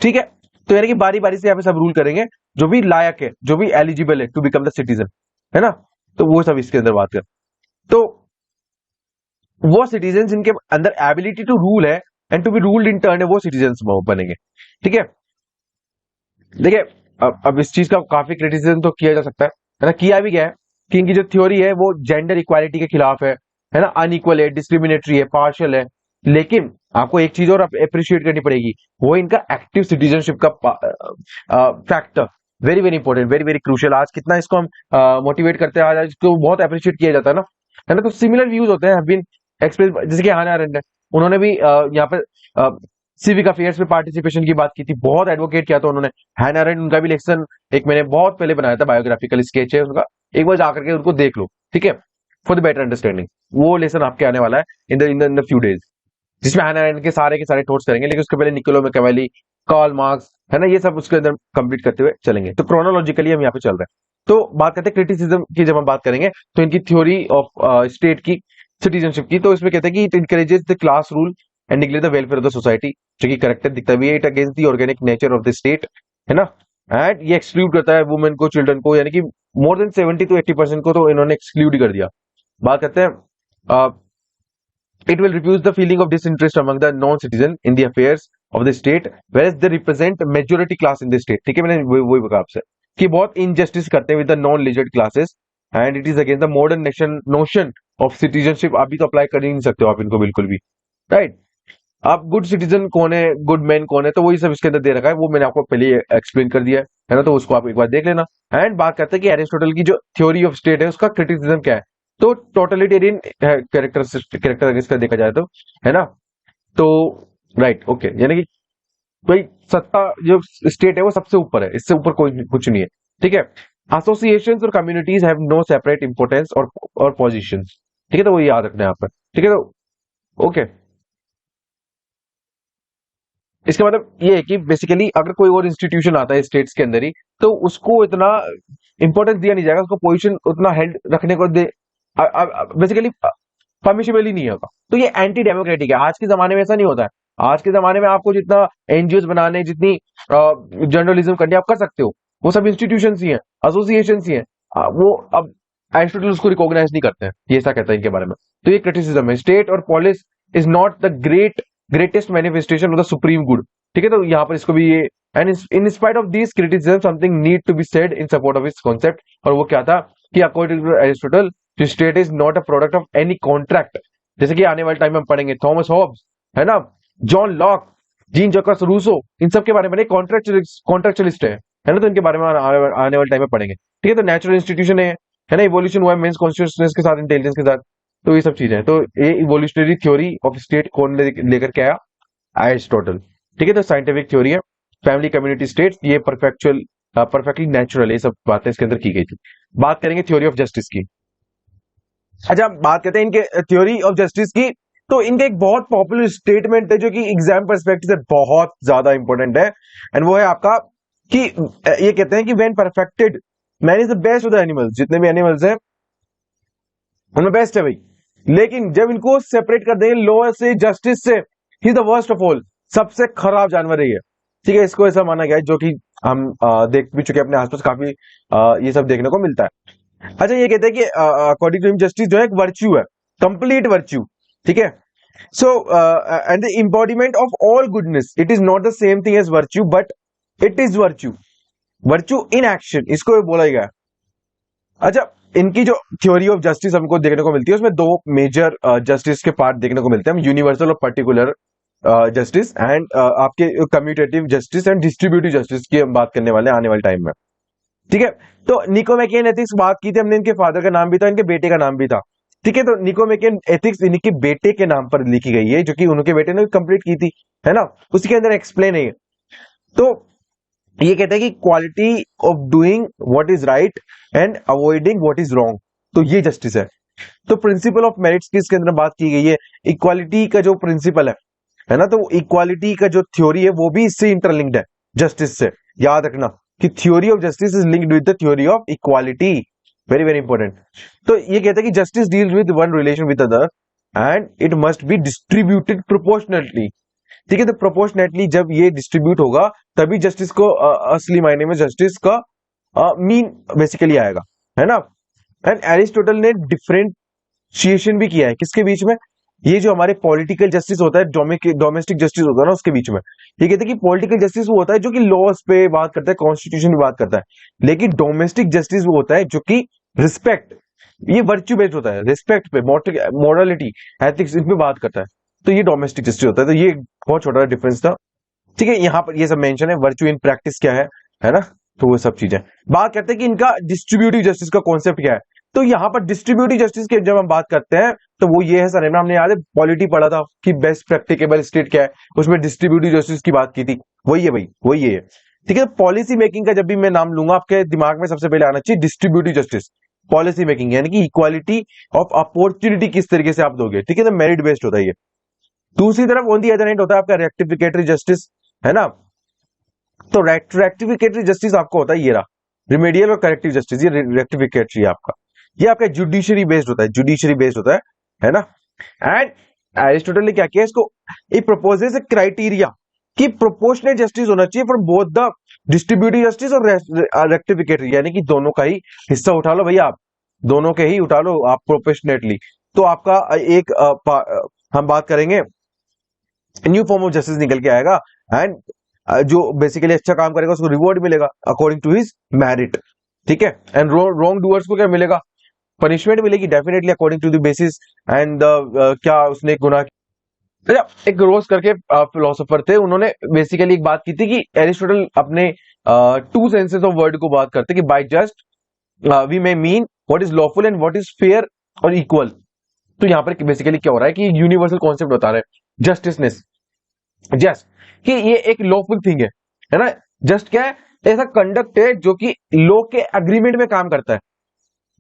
ठीक है, तो यानी कि बारी बारी से यहाँ पे सब रूल करेंगे, जो भी लायक है, जो भी एलिजिबल है टू बिकम द सिटीजन, है ना। तो वो सब इसके अंदर बात कर, तो वो सिटीजन जिनके अंदर एबिलिटी टू रूल है and to be ruled in turn है, वो सिटीजन बनेंगे। ठीक है, देखिए अब इस चीज का काफी क्रिटिसिज्म तो किया जा सकता है ना, किया भी गया है कि इनकी जो थ्योरी है वो जेंडर इक्वालिटी के खिलाफ है ना, अनइक्वल है, डिस्क्रिमिनेटरी है, पार्शियल है। लेकिन आपको एक चीज और अप्रिशिएट करनी पड़ेगी, वो इनका एक्टिव सिटीजनशिप का factor, very very important, very very crucial. आज कितना इसको हम मोटिवेट करते हैं, आज इसको बहुत अप्रिशिएट किया जाता है ना। तो सिमिलर व्यूज होते हैं, हैव बीन एक्सप्रेस, जैसे कि हाना अरेंट है, उन्होंने भी यहाँ पे सिविक अफेयर्स में पार्टिसिपेशन की बात की थी, बहुत एडवोकेट किया था उन्होंने। हाना अरेंट, उनका भी लेक्सन एक मैंने बहुत पहले बनाया था, बायोग्राफिकल स्केच है उनका, एक बार जाकर के उनको देख लो, ठीक है, फॉर द बेटर अंडरस्टैंडिंग। वो लेसन आपके आने वाला है इन द फ्यू डेज, जिसमें हाना अरेंट के सारे थॉट्स करेंगे, लेकिन उसके पहले निकोलो मैकियावेली, कार्ल मार्क्स, है ना, ये सब उसके अंदर कंप्लीट करते हुए चलेंगे। तो क्रोनोलॉजिकली हम यहाँ पे चल रहे हैं। तो बात करते हैं क्रिटिसिज्म की, जब हम बात करेंगे तो इनकी थ्योरी ऑफ स्टेट की, सिटीजनशिप की, तो इसमें कहते हैं कि it encourages the class rule and neglect the welfare of the society, जो कि करेक्ट दिखता भी है। It against the organic nature of the state, है ना, एंड ये एक्सक्लूड करता है वुमेन को, चिल्ड्रन को, यानी कि मोर देन 70 to 80% को तो इन्होंने एक्सक्लूड कर दिया। बात करते हैं it will reduce the feeling of disinterest among the non-citizen in the affairs of the state, whereas they represent majority class in the state। ठीक है, मैंने वही कहा आपसे कि बहुत इनजस्टिस करते हैं with the non lizard classes, and it is against the modern nation notion of citizenship. अभी तो अप्लाई कर ही नहीं सकते हो आप इनको बिल्कुल भी, राइट। आप गुड सिटीजन कौन है, गुड मैन कौन है, तो वही सब इसके अंदर दे रखा है, वो मैंने आपको पहले एक्सप्लेन कर दिया है ना, तो उसको आप एक बार देख लेना। एंड बात करते हैं कि एरिस्टोटल की जो थ्योरी ऑफ स्टेट है उसका क्रिटिसिज्म क्या है, तो टोटलिटेरियन कैरेक्टर इसका देखा जाए तो, है ना, तो राइट, ओके, यानी कि भाई सत्ता जो स्टेट है वो सबसे ऊपर है, इससे ऊपर कोई कुछ नहीं है, ठीक है। एसोसिएशंस और communities have no separate importance और पोजीशंस, ठीक है, तो वो याद रखना है यहाँ पर, ठीक है, तो ओके। इसका मतलब ये है कि बेसिकली अगर कोई और इंस्टीट्यूशन आता है स्टेट्स के अंदर ही, तो उसको इतना इंपॉर्टेंस दिया नहीं जाएगा, उसको पोजीशन उतना हेल्ड रखने को दे, बेसिकली परमिशेबल ही नहीं होगा। तो ये एंटी डेमोक्रेटिक है। आज के जमाने में ऐसा नहीं होता है। आज के जमाने में आपको जितना एनजीओ बनाने, जितनी जर्नलिज्म करनी आप कर सकते हो, वो सब इंस्टीट्यूशन ही है, एसोसिएशन ही है। वो अब एरिस्टोटल उसको रिकॉग्नाइज नहीं करते हैं, ये ऐसा कहता है इनके बारे में। तो ये क्रिटिसिज्म है, स्टेट और polis is not the greatest manifestation of the supreme good, ठीक है, तो यहाँ पर इसको भी ये, and in spite of this criticism something need to be said in support of this concept. और वो क्या था कि according to Aristotle state is not a product of any contract, जैसे कि आने वाले टाइम में हम पढ़ेंगे थॉमस हॉब्स, है ना, John Locke, Jean Jacob Rousseau, इन सब के बारे में कॉन्ट्रेक्चुअलिस्ट है ना, तो इनके बारे में आने वाले टाइम में पढ़ेंगे, ठीक है। तो नेचुरल इंस्टीट्यूशन है ना, इवोल्यूशन हुआ है मेंस कॉन्शियसनेस के साथ, इंटेलिजेंस के साथ, तो ये सब चीजें हैं। तो ये इवोल्यूशनरी थ्योरी ऑफ स्टेट कौन लेकर के आया, एरिस्टोटल, ठीक है। तो साइंटिफिक थ्योरी है, फैमिली कम्युनिटी स्टेट, ये परफेक्टली नेचुरल, ये सब बातें इसके अंदर की गई थी। बात करेंगे थ्योरी ऑफ जस्टिस की। अच्छा, बात करते हैं इनके थ्योरी ऑफ जस्टिस की, तो इनका एक बहुत पॉपुलर स्टेटमेंट है जो कि एग्जाम परस्पेक्टिव से बहुत ज्यादा इंपॉर्टेंट है, एंड वो है आपका कि ये कहते हैं कि when perfected man is the best of the animals, जितने भी एनिमल्स हैं उनमें बेस्ट है भाई, लेकिन जब इनको सेपरेट कर देंगे लॉ से, जस्टिस से, he is the worst of all, सबसे खराब जानवर है ये, ठीक है। इसको ऐसा माना गया है, जो कि हम देख भी चुके हैं अपने आसपास, काफी ये सब देखने को मिलता है। अच्छा, ये कहते हैं कि अकॉर्डिंग टू हिम जस्टिस जो है एक वर्च्यू है, कंप्लीट वर्च्यू, ठीक है। So and the embodiment of all goodness, it is not the same thing as virtue, but it is virtue, virtue in action, इसको बोला गया। अच्छा, इनकी जो थ्योरी ऑफ जस्टिस हमको देखने को मिलती है, उसमें दो मेजर जस्टिस के पार्ट देखने को मिलते हैं, यूनिवर्सल और पर्टिकुलर जस्टिस, एंड आपके commutative justice and distributive justice की हम बात करने वाले हैं आने वाले टाइम में, ठीक है। तो निकोमैकियन एथिक्स बात की थी हमने, इनके फादर का नाम भी था, इनके बेटे का नाम भी था, ठीक है। तो निकोमैकियन एथिक्स इनके बेटे के नाम पर लिखी गई है, जो कि उनके बेटे ने कंप्लीट की थी, है ना, उसी के अंदर एक्सप्लेन है। तो ये कहते हैं कि quality of doing what is right and avoiding what is wrong, तो ये जस्टिस है। तो प्रिंसिपल ऑफ मेरिट्स की इसके अंदर बात की गई है, इक्वालिटी का जो प्रिंसिपल है ना, तो इक्वालिटी का जो थ्योरी है वो भी इससे इंटरलिंक्ड है जस्टिस से, याद रखना कि theory of justice is linked with the theory of equality, very very important. तो ये कहते हैं कि justice deals with one relation with other and it must be distributed proportionally, ठीक है। तो प्रोपोर्शनेटली जब ये डिस्ट्रीब्यूट होगा तभी जस्टिस को असली मायने में जस्टिस का मीन बेसिकली आएगा, है ना। एंड एरिस्टोटल ने डिफरेंशिएशन भी किया है किसके बीच में, ये जो हमारे पॉलिटिकल जस्टिस होता है, डोमेस्टिक जस्टिस होता है ना, उसके बीच में। ये कहते हैं कि पॉलिटिकल जस्टिस वो होता है जो कि लॉस पे बात करता है, कॉन्स्टिट्यूशन पे बात करता है, लेकिन डोमेस्टिक जस्टिस वो होता है जो कि रिस्पेक्ट, ये वर्च्यू बेस्ड होता है, रिस्पेक्ट पे, मोरलिटी, एथिक्स, इन पे बात करता है, तो ये डोमेस्टिक जस्टिस होता है। तो ये बहुत छोटा डिफरेंस था, ठीक है। यहाँ पर ये सब मेंशन है, वर्च्यू इन प्रैक्टिस क्या है ना। तो वो सब चीजें बात करते हैं कि इनका डिस्ट्रीब्यूटिव जस्टिस का कॉन्सेप्ट क्या है। तो यहाँ पर डिस्ट्रीब्यूटिव जस्टिस की जब हम बात करते हैं तो वो ये है, सर हमने याद है पॉलिटी पढ़ा था कि बेस्ट प्रैक्टिकेबल स्टेट क्या है, उसमें डिस्ट्रीब्यूटिव जस्टिस की बात की थी। वही है भाई, वही है, ठीक है। पॉलिसी मेकिंग का जब भी मैं नाम लूंगा आपके दिमाग में सबसे पहले आना चाहिए डिस्ट्रीब्यूटिव जस्टिस। पॉलिसी मेकिंग यानी कि इक्वालिटी ऑफ अपॉर्चुनिटी किस तरीके से आप दोगे, ठीक है। तो मेरिट बेस्ड होता है ये। दूसरी तरफ ऑन दी अदर हैंड होता है आपका रेक्टिफिकेटरी जस्टिस, है ना। तो रेक्टिफिकेटरी जस्टिस आपको होता है ये रहा, रिमेडियल और करेक्टिव जस्टिस। ये रेक्टिफिकेटरी आपका, ये आपका जुडिशरी बेस्ड होता है, जुडिशरी बेस्ड होता है ना। एंड एरिस्टोटल ने क्या किया इसको, इट प्रपोजेस ए क्राइटेरिया कि प्रोपोर्शनेट जस्टिस होना चाहिए for both the distributive justice और रेक्टिफिकेटरी, यानी कि दोनों का ही हिस्सा उठा लो भैया, आप दोनों के ही उठा लो आप प्रोपोर्शनेटली। तो आपका एक हम बात करेंगे न्यू फॉर्म ऑफ जस्टिस निकल के आएगा। एंड जो बेसिकली अच्छा काम करेगा उसको रिवॉर्ड मिलेगा अकॉर्डिंग टू हिज मेरिट, ठीक है। एंड रॉन्ग डूअर्स को क्या मिलेगा, पनिशमेंट मिलेगी definitely according to the basis and क्या उसने गुनाह। अच्छा, एक रोज करके फिलोसोफर थे, उन्होंने बेसिकली एक बात की थी कि एरिस्टोटल अपने टू सेंसेस ऑफ वर्ड को बात करते कि by just we may mean what is lawful and what is fair और इक्वल। तो यहाँ पर बेसिकली क्या हो रहा है कि यूनिवर्सल कॉन्सेप्ट बता रहे हैं जस्टिसनेस, जस्ट कि ये एक लॉफुल थिंग है ना। जस्ट क्या है, ऐसा कंडक्ट है जो कि लॉ के अग्रीमेंट में काम करता है।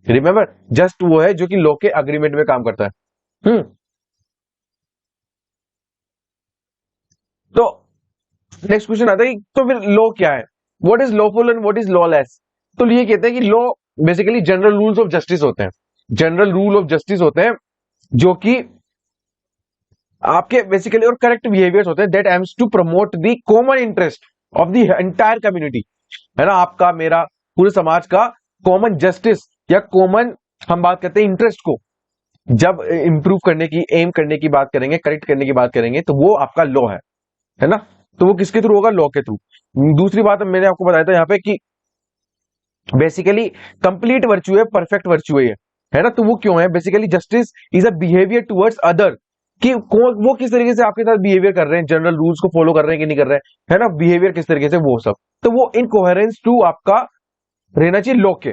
रिमेंबर, जस्ट वो है जो कि लॉ के अग्रीमेंट में काम करता है। तो नेक्स्ट क्वेश्चन आता है तो फिर लॉ क्या है, what is lawful and what is lawless. तो ये कहते हैं कि law basically general rules of justice होते हैं, जनरल रूल ऑफ जस्टिस होते हैं जो कि आपके बेसिकली और करेक्ट बिहेवियर्स होते हैं that aims to promote the common interest of the entire community, है ना। आपका मेरा पूरे समाज का कॉमन जस्टिस या कॉमन हम बात करते हैं इंटरेस्ट को जब इंप्रूव करने की, एम करने की बात करेंगे, करेक्ट करने की बात करेंगे, तो वो आपका लॉ है ना। तो वो किसके थ्रू होगा, लॉ के थ्रू। दूसरी बात मैंने आपको बताया था यहाँ पे कि बेसिकली कंप्लीट वर्च्यू है, परफेक्ट वर्च्यू है ना। तो वो क्यों है, basically justice is a behaviour towards other, कि वो किस तरीके से आपके साथ बिहेवियर कर रहे हैं, जनरल रूल्स को फॉलो कर रहे हैं कि नहीं कर रहे हैं, है ना, बिहेवियर किस तरीके से, वो सब। तो वो इन कोहेरेंस टू आपका रहना चाहिए लॉ के,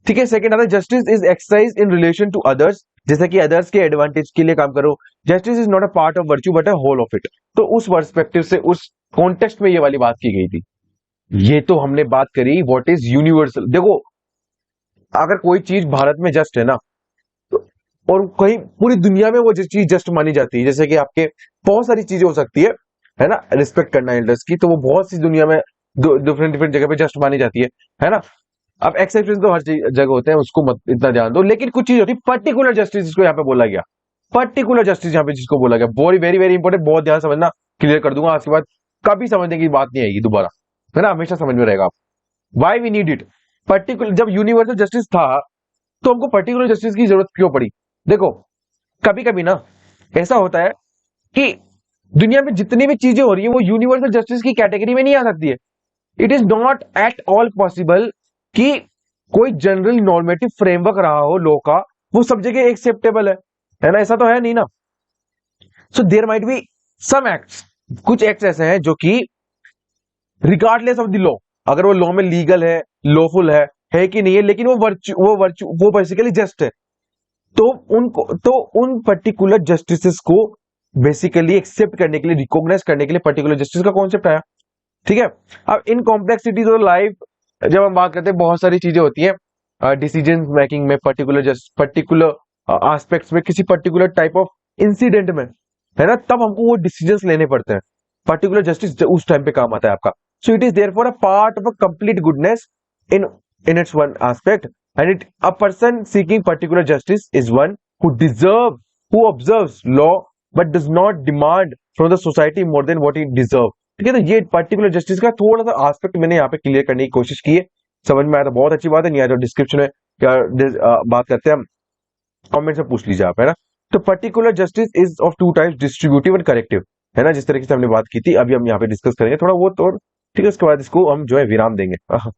ठीक है। सेकंड आता है justice is exercise in relation to others, जैसे कि अदर्स के एडवांटेज के लिए काम करो। Justice is not a part of virtue but a whole of it. तो उस पर्सपेक्टिव से, उस कॉन्टेक्स्ट में ये वाली बात की गई थी। ये तो हमने बात करी व्हाट इज यूनिवर्सल। देखो, अगर कोई चीज भारत में जस्ट है ना, तो और कहीं पूरी दुनिया में वो चीज जस्ट मानी जाती है, जैसे कि आपके बहुत सारी चीजें हो सकती है ना, रिस्पेक्ट करना एल्डर्स की, तो वो बहुत सी दुनिया में डिफरेंट डिफरेंट जगह पे जस्ट मानी जाती है ना। अब एक्सेप्शन तो हर जगह होते हैं, उसको मत इतना ध्यान दो, लेकिन कुछ चीज होती है पर्टिकुलर जस्टिस जिसको यहाँ पे बोला गया, पर्टिकुलर जस्टिस यहाँ पे जिसको बोला गया, वेरी वेरी वेरी इंपॉर्टेंट, बहुत ध्यान समझना, क्लियर कर दूंगा आज के बाद, कभी समझने की बात नहीं आएगी दोबारा, है ना, हमेशा समझ में रहेगा आप। Why we need it particular, जब यूनिवर्सल जस्टिस था तो हमको पर्टिकुलर जस्टिस की जरूरत क्यों पड़ी। देखो, कभी कभी ना ऐसा होता है कि दुनिया में जितनी भी चीजें हो रही है वो यूनिवर्सल जस्टिस की कैटेगरी में नहीं आ सकती है। It is not at all possible कि कोई जनरल नॉर्मेटिव फ्रेमवर्क रहा हो लॉ का वो सब जगह एक्सेप्टेबल है ना, ऐसा तो है नहीं ना। So there might be some acts, कुछ एक्ट्स ऐसे हैं जो कि रिगार्डलेस ऑफ द लॉ, अगर वो लॉ में लीगल है, लॉफुल है कि नहीं है, लेकिन वो बेसिकली जस्ट है, तो उन पर्टिकुलर जस्टिसेस को बेसिकली एक्सेप्ट करने के लिए, रिकॉग्नाइज करने के लिए पर्टिकुलर जस्टिस का कॉन्सेप्ट आया, ठीक है। अब इन कॉम्प्लेक्सिटीज ऑफ लाइफ जब हम बात करते हैं, बहुत सारी चीजें होती हैं डिसीजन मेकिंग में, पर्टिकुलर एस्पेक्ट्स में, किसी पर्टिकुलर टाइप ऑफ इंसिडेंट में, है ना, तब हमको वो डिसीजंस लेने पड़ते हैं। पर्टिकुलर जस्टिस उस टाइम पे काम आता है आपका। So it is therefore a part of a complete goodness in its one aspect, and a person seeking particular justice is one who observes law but does not demand from the society more than what he deserve, ठीक है। तो ये particular justice का थोड़ा सा aspect मैंने यहाँ पे क्लियर करने की कोशिश की है, समझ में आया तो बहुत अच्छी बात है, नहीं आया तो डिस्क्रिप्शन में क्या बात करते हैं हम, कमेंट से पूछ लीजिए आप, है ना। तो particular justice is of two types, distributive and corrective, है ना, जिस तरीके से हमने बात की थी, अभी हम यहाँ पे डिस्कस करेंगे थोड़ा बहुत, और ठीक है, उसके बाद इसको हम जो है विराम देंगे।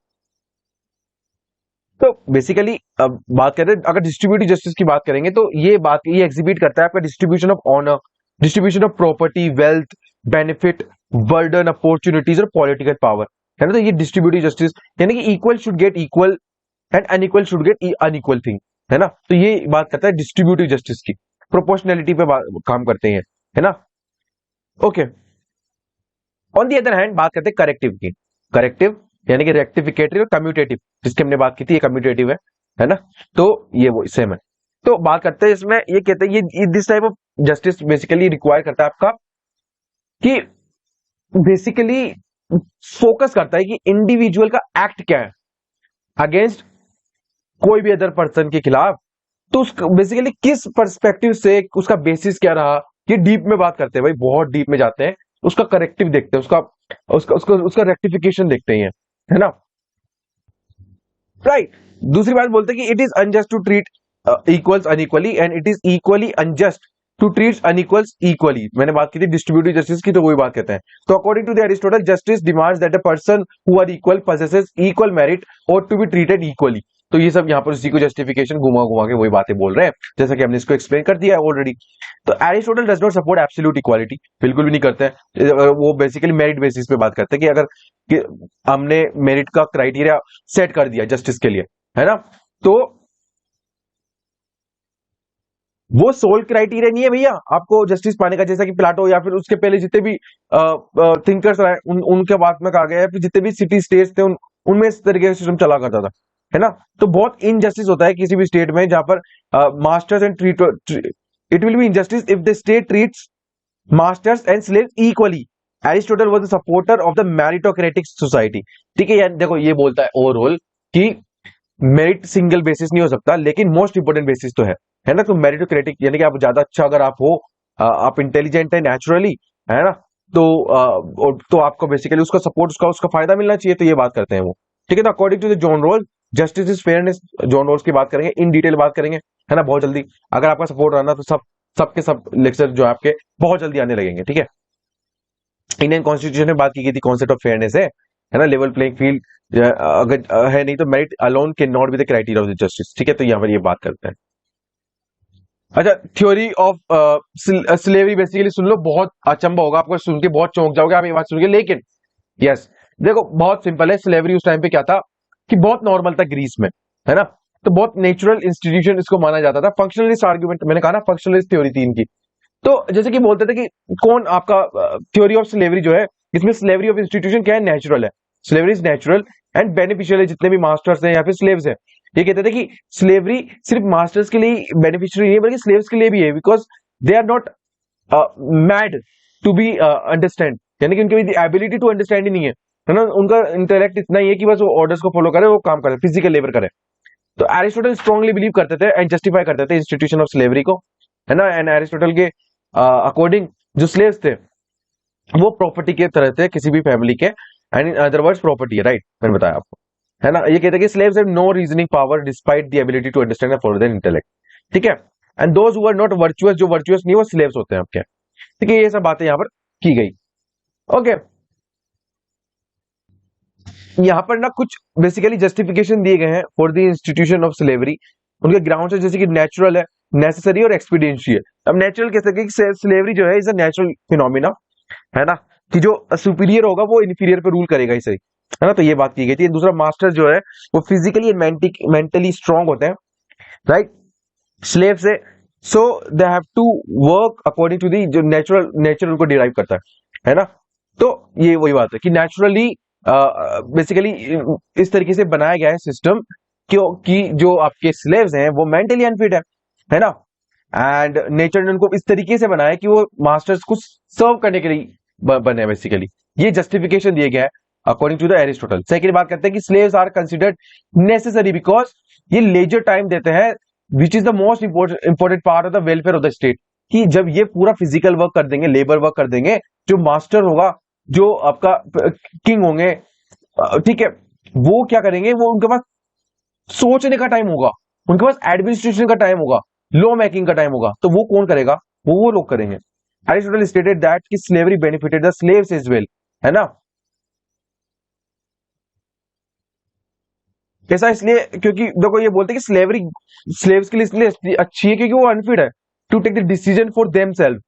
तो बेसिकली अब बात करते हैं, अगर डिस्ट्रीब्यूटिव जस्टिस की बात करेंगे तो ये एग्जिबिट करता है आपका distribution of honour, distribution of property, wealth, benefit, burden, opportunities और पॉलिटिकल पावर, है ना। तो ये डिस्ट्रीब्यूटिव जस्टिस यानी कि equal should get equal and unequal should get unequal thing, है ना। तो ये बात करता है डिस्ट्रीब्यूटिव जस्टिस की, प्रोपोर्शनैलिटी पे काम करते हैं, है ना। Okay, on the other hand बात करते हैं करेक्टिव की। करेक्टिव यानी कि रेक्टिफिकेटरी और कम्यूटेटिव, जिसकी हमने बात की थी, ये कम्यूटेटिव है ना। तो ये वो सेम है। तो बात करते हैं इसमें, ये कहते हैं ये this type of justice basically require करता है आपका कि बेसिकली फोकस करता है कि इंडिविजुअल का एक्ट क्या है अगेंस्ट कोई भी अदर पर्सन के खिलाफ, तो उसका बेसिकली किस पर्सपेक्टिव से, उसका बेसिस क्या रहा, ये डीप में बात करते हैं भाई, बहुत डीप में जाते हैं, उसका करेक्टिव देखते हैं, उसका उसका उसका उसका रेक्टिफिकेशन देखते हैं, है ना। राइट। दूसरी बात बोलते हैं कि it is unjust to treat equals unequally and it is equally unjust to treat unequals equally. मैंने बात की थी डिस्ट्रीब्यूटिव जस्टिस की, तो वही बात कहते हैं। तो according to the Aristotle, justice demands that a person who are equal possesses equal merit और टू बी ट्रीटेड इक्वली। तो ये सब यहाँ पर उसी को जस्टिफिकेशन घुमा घुमा के वही बातें बोल रहे हैं, जैसा कि हमने इसको एक्सप्लेन कर दिया है ऑलरेडी। तो Aristotle does not support absolute equality, बिल्कुल भी नहीं करते हैं। वो बेसिकली मेरिट बेसिस पे बात करते हैं कि अगर कि हमने मेरिट का क्राइटेरिया सेट कर दिया जस्टिस के लिए, है ना, तो वो सोल क्राइटेरिया नहीं है भैया आपको जस्टिस पाने का। जैसा कि प्लाटो या फिर उसके पहले जितने भी थिंकर्स रहे उनके बात में कहा गया है, फिर जितने भी सिटी स्टेट्स थे उनमें इस तरीके का सिस्टम चला करता था, है ना। तो बहुत इनजस्टिस होता है किसी भी स्टेट में जहां पर masters and treat, it will be injustice if the state treats masters and slaves equally. Aristotle was the supporter of the meritocratic society. ठीक है यार, देखो ये बोलता है ओवरऑल कि मेरिट सिंगल बेसिस नहीं हो सकता, लेकिन मोस्ट इंपोर्टेंट बेसिस तो है ना। तो मेरिटोक्रेटिक यानी कि आप ज्यादा अच्छा अगर आप हो, आप इंटेलिजेंट है नेचुरली, है ना, तो आपको बेसिकली उसका सपोर्ट, उसका फायदा मिलना चाहिए। तो ये बात करते हैं वो, ठीक है। तो according to the John Rawls, justice is fairness. John Rawls की बात करेंगे, इन डिटेल बात करेंगे, है ना, बहुत जल्दी। अगर आपका सपोर्ट रहना तो सबके सब लेक्चर जो है आपके बहुत जल्दी आने लगेंगे, ठीक है। इंडियन कॉन्स्टिट्यूशन में बात की गई थी कॉन्सेप्ट ऑफ फेयरनेस है ना, लेवल प्लेइंग फील्ड अगर है नहीं तो merit alone can not be the criteria of the justice, ठीक है। तो यहाँ पर ये बात करते हैं। अच्छा, थ्योरी ऑफ स्लेवरी बेसिकली सुन लो, बहुत अचंबा होगा आपको सुन के, बहुत चौंक जाओगे आप ये बात सुन के, लेकिन यस देखो बहुत सिंपल है। स्लेवरी उस टाइम पे क्या था कि बहुत नॉर्मल था ग्रीस में, है ना। तो बहुत नेचुरल इंस्टीट्यूशन इसको माना जाता था। फंक्शनलिस्ट आर्ग्यूमेंट, मैंने कहा ना फंक्शनलिस्ट थ्योरी थी इनकी। तो जैसे कि बोलते थे कि कौन आपका थ्योरी ऑफ स्लेवरी जो है, इसमें स्लेवरी ऑफ इंस्टीट्यूशन क्या है, नेचुरल है। Slavery is natural and beneficial है, जितने भी मास्टर्स हैं या फिर स्लेव्स हैं। ये कहते थे कि स्लेवरी सिर्फ मास्टर्स के लिए बेनिफिशियल नहीं है, बल्कि स्लेव्स के लिए भी है, because they are not made to be understand, यानी कि उनकी एबिलिटी टू अंडरस्टैंड ही नहीं है ना। उनका इंटेलेक्ट इतना ही है कि बस वो ऑर्डर्स को फॉलो करे, वो काम करे, फिजिकल लेबर करे। तो एरिस्टोटल स्ट्रांगली बिलीव करते थे एंड जस्टिफाई करते थे इंस्टीट्यूशन ऑफ स्लेवरी को, है ना। एंड एरिस्टोटल के अकॉर्डिंग जो स्लेव्स थे वो प्रॉपर्टी के तरह थे किसी भी फैमिली के, and in other words property है, राइट, मैंने बताया आपको, है ना। ये कहते हैं कि slaves have no reasoning power despite the ability to understand and follow their intellect, ठीक है। And those who are not virtuous, जो वर्चुअस नहीं वो स्लेव्स होते हैं आपके, ठीक है। ये सब बातें यहां पर की गई। ओके, यहां पर ना कुछ बेसिकली जस्टिफिकेशन दिए गए हैं for the institution of slavery. उनके ग्राउंड है जैसे कि नेचुरल है, नेसेसरी और एक्सपीडियंशियल। अब नेचुरल कह सकते हैं कि स्लेवरी जो है इज अ नेचुरल फिनोमिना, है ना, कि जो सुपीरियर होगा वो इन्फीरियर पे रूल करेगा इसे, है ना। तो ये बात की गई थी। दूसरा, मास्टर जो है वो फिजिकली एंड मेंटली स्ट्रांग होते हैं, राइट, स्लेव से। So they have to work according to the जो नेचुरल उनको डिराइव करता है ना। तो ये वही बात है कि नेचुरली बेसिकली इस तरीके से बनाया गया है सिस्टम, क्योंकि जो आपके स्लेव्स हैं वो मेंटली अनफिट है ना। एंड नेचर ने उनको इस तरीके से बनाया कि वो मास्टर्स को सर्व करने के लिए बने बेसिकली। ये जस्टिफिकेशन दिया गया है according to the Aristotle. Second बात करते हैं कि slaves are considered necessary because ये लेजर टाइम देते हैं, which is the most important part of the welfare of the state. कि जब ये पूरा फिजिकल वर्क कर देंगे, लेबर वर्क कर देंगे, जो मास्टर होगा, जो आपका किंग होंगे, ठीक है, वो क्या करेंगे, वो उनके पास सोचने का टाइम होगा, उनके पास एडमिनिस्ट्रेशन का टाइम होगा, लॉ मेकिंग का टाइम होगा। तो वो कौन करेगा, वो लोग करेंगे। एरिस्टोटल स्टेटेड दैट कि slavery benefited the slaves as well, है ना। ऐसा इसलिए क्योंकि देखो ये बोलते हैं कि स्लेवरी स्लेव्स के लिए इसलिए अच्छी है क्योंकि वो अनफिट है to take the decision for themselves,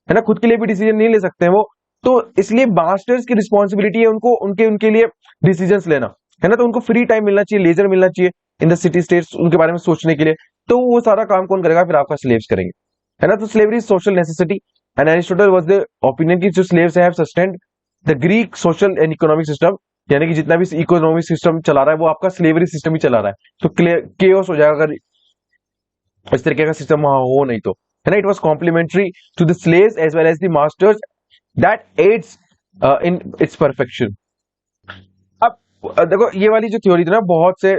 है ना, खुद के लिए भी डिसीजन नहीं ले सकते हैं वो। तो इसलिए मास्टर्स की रिस्पॉन्सिबिलिटी है उनको उनके उनके लिए डिसीजंस लेना, है ना। तो उनको फ्री टाइम मिलना चाहिए, लेजर मिलना चाहिए इन द सिटी स्टेट्स उनके बारे में सोचने के लिए। तो वो सारा काम कौन करेगा, फिर आपका स्लेव्स करेंगे, है ना। तो slavery is social necessity and Aristotle was the opinion की जो slaves have sustained the Greek social and economic system, यानी कि जितना भी इकोनॉमिक सिस्टम चला रहा है वो आपका स्लेवरी सिस्टम ही चला रहा है। तो केओस हो जाएगा अगर इस तरीके का सिस्टम वहां हो नहीं तो, है ना। It was complementary to the slaves as well as the masters that aids in its perfection. अब देखो ये वाली जो थ्योरी थी ना, बहुत से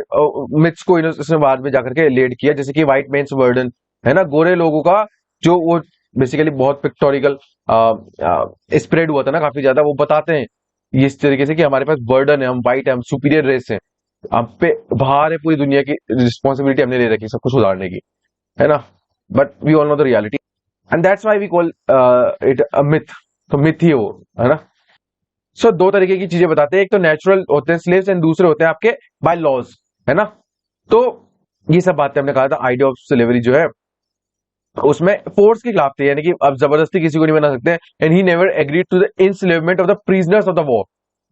मिथ्स को इसने बाद में जाकर के लेड किया, जैसे कि व्हाइट मेन्स बर्डन, है ना, गोरे लोगों का जो वो बेसिकली बहुत पिक्टोरिकल स्प्रेड हुआ था ना काफी ज्यादा। वो बताते हैं ये इस तरीके से कि हमारे पास बर्डन है, हम व्हाइट है, हम सुपीरियर रेस है, हम पे भार है, पूरी दुनिया की रिस्पॉन्सिबिलिटी हमने ले रखी सब कुछ सुधारने की, है ना। But we all know the reality and that's why we call it a myth. तो मिथ ही है वो, है ना। सो दो तरीके की चीजें बताते हैं, एक तो नेचुरल होते हैं स्लेव्स एंड दूसरे होते हैं आपके बाय लॉज, है ना। तो ये सब बातें हमने कहा था। आइडिया ऑफ स्लेवरी जो है उसमें फोर्स के खिलाफ थे, यानी कि अब जबरदस्ती किसी को नहीं बना सकते। And he never agreed to the enslavement of the prisoners of the war,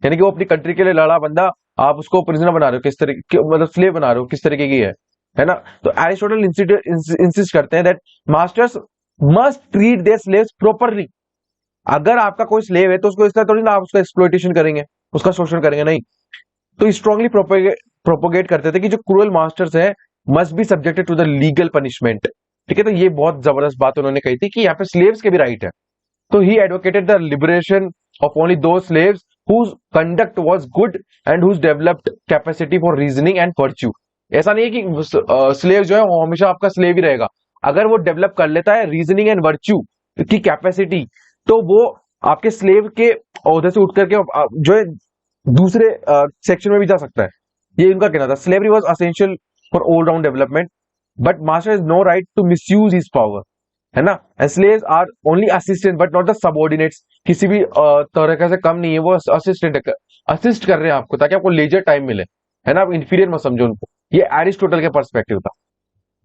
यानी कि वो अपनी कंट्री के लिए लड़ा बंदा, आप उसको प्रिजनर बना रहे हो, किस तरीके मतलब स्लेव बना रहे हो, किस तरीके की है ना। तो एरिस्टोटल इंसिस्ट करते हैं that masters must treat their slaves properly. अगर आपका कोई स्लेव है तो उसको इस तरह थोड़ी ना आप उसका एक्सप्लॉइटेशन करेंगे, उसका शोषण करेंगे, नहीं। तो स्ट्रांगली प्रोपोगेट करते थे कि जो क्रूअल मास्टर्स है must be subjected to the legal punishment, ठीक है। तो ये बहुत जबरदस्त बात उन्होंने कही थी कि यहाँ पे स्लेव्स के भी राइट है। तो ही advocated the liberation of only दो slaves whose conduct was good and whose developed capacity for reasoning and virtue। ऐसा नहीं है कि स्लेव जो है वो हमेशा आपका स्लेव ही रहेगा, अगर वो डेवलप कर लेता है रीजनिंग एंड वर्च्यू की कैपेसिटी, तो वो आपके स्लेव के ओहदे से उठ करके जो है दूसरे सेक्शन में भी जा सकता है। ये उनका कहना था। Slavery was essential for all round development but master is no right to misuse his power, है ना। Slaves are only assistant but not the subordinates, किसी भी तरह से कम नहीं है, वो असिस्टेंट असिस्ट कर रहे हैं आपको ताकि आपको लेजर टाइम मिले, है ना। आप इंफीरियर मत समझो उनको। ये एरिस्टोटल के पर्सपेक्टिव था।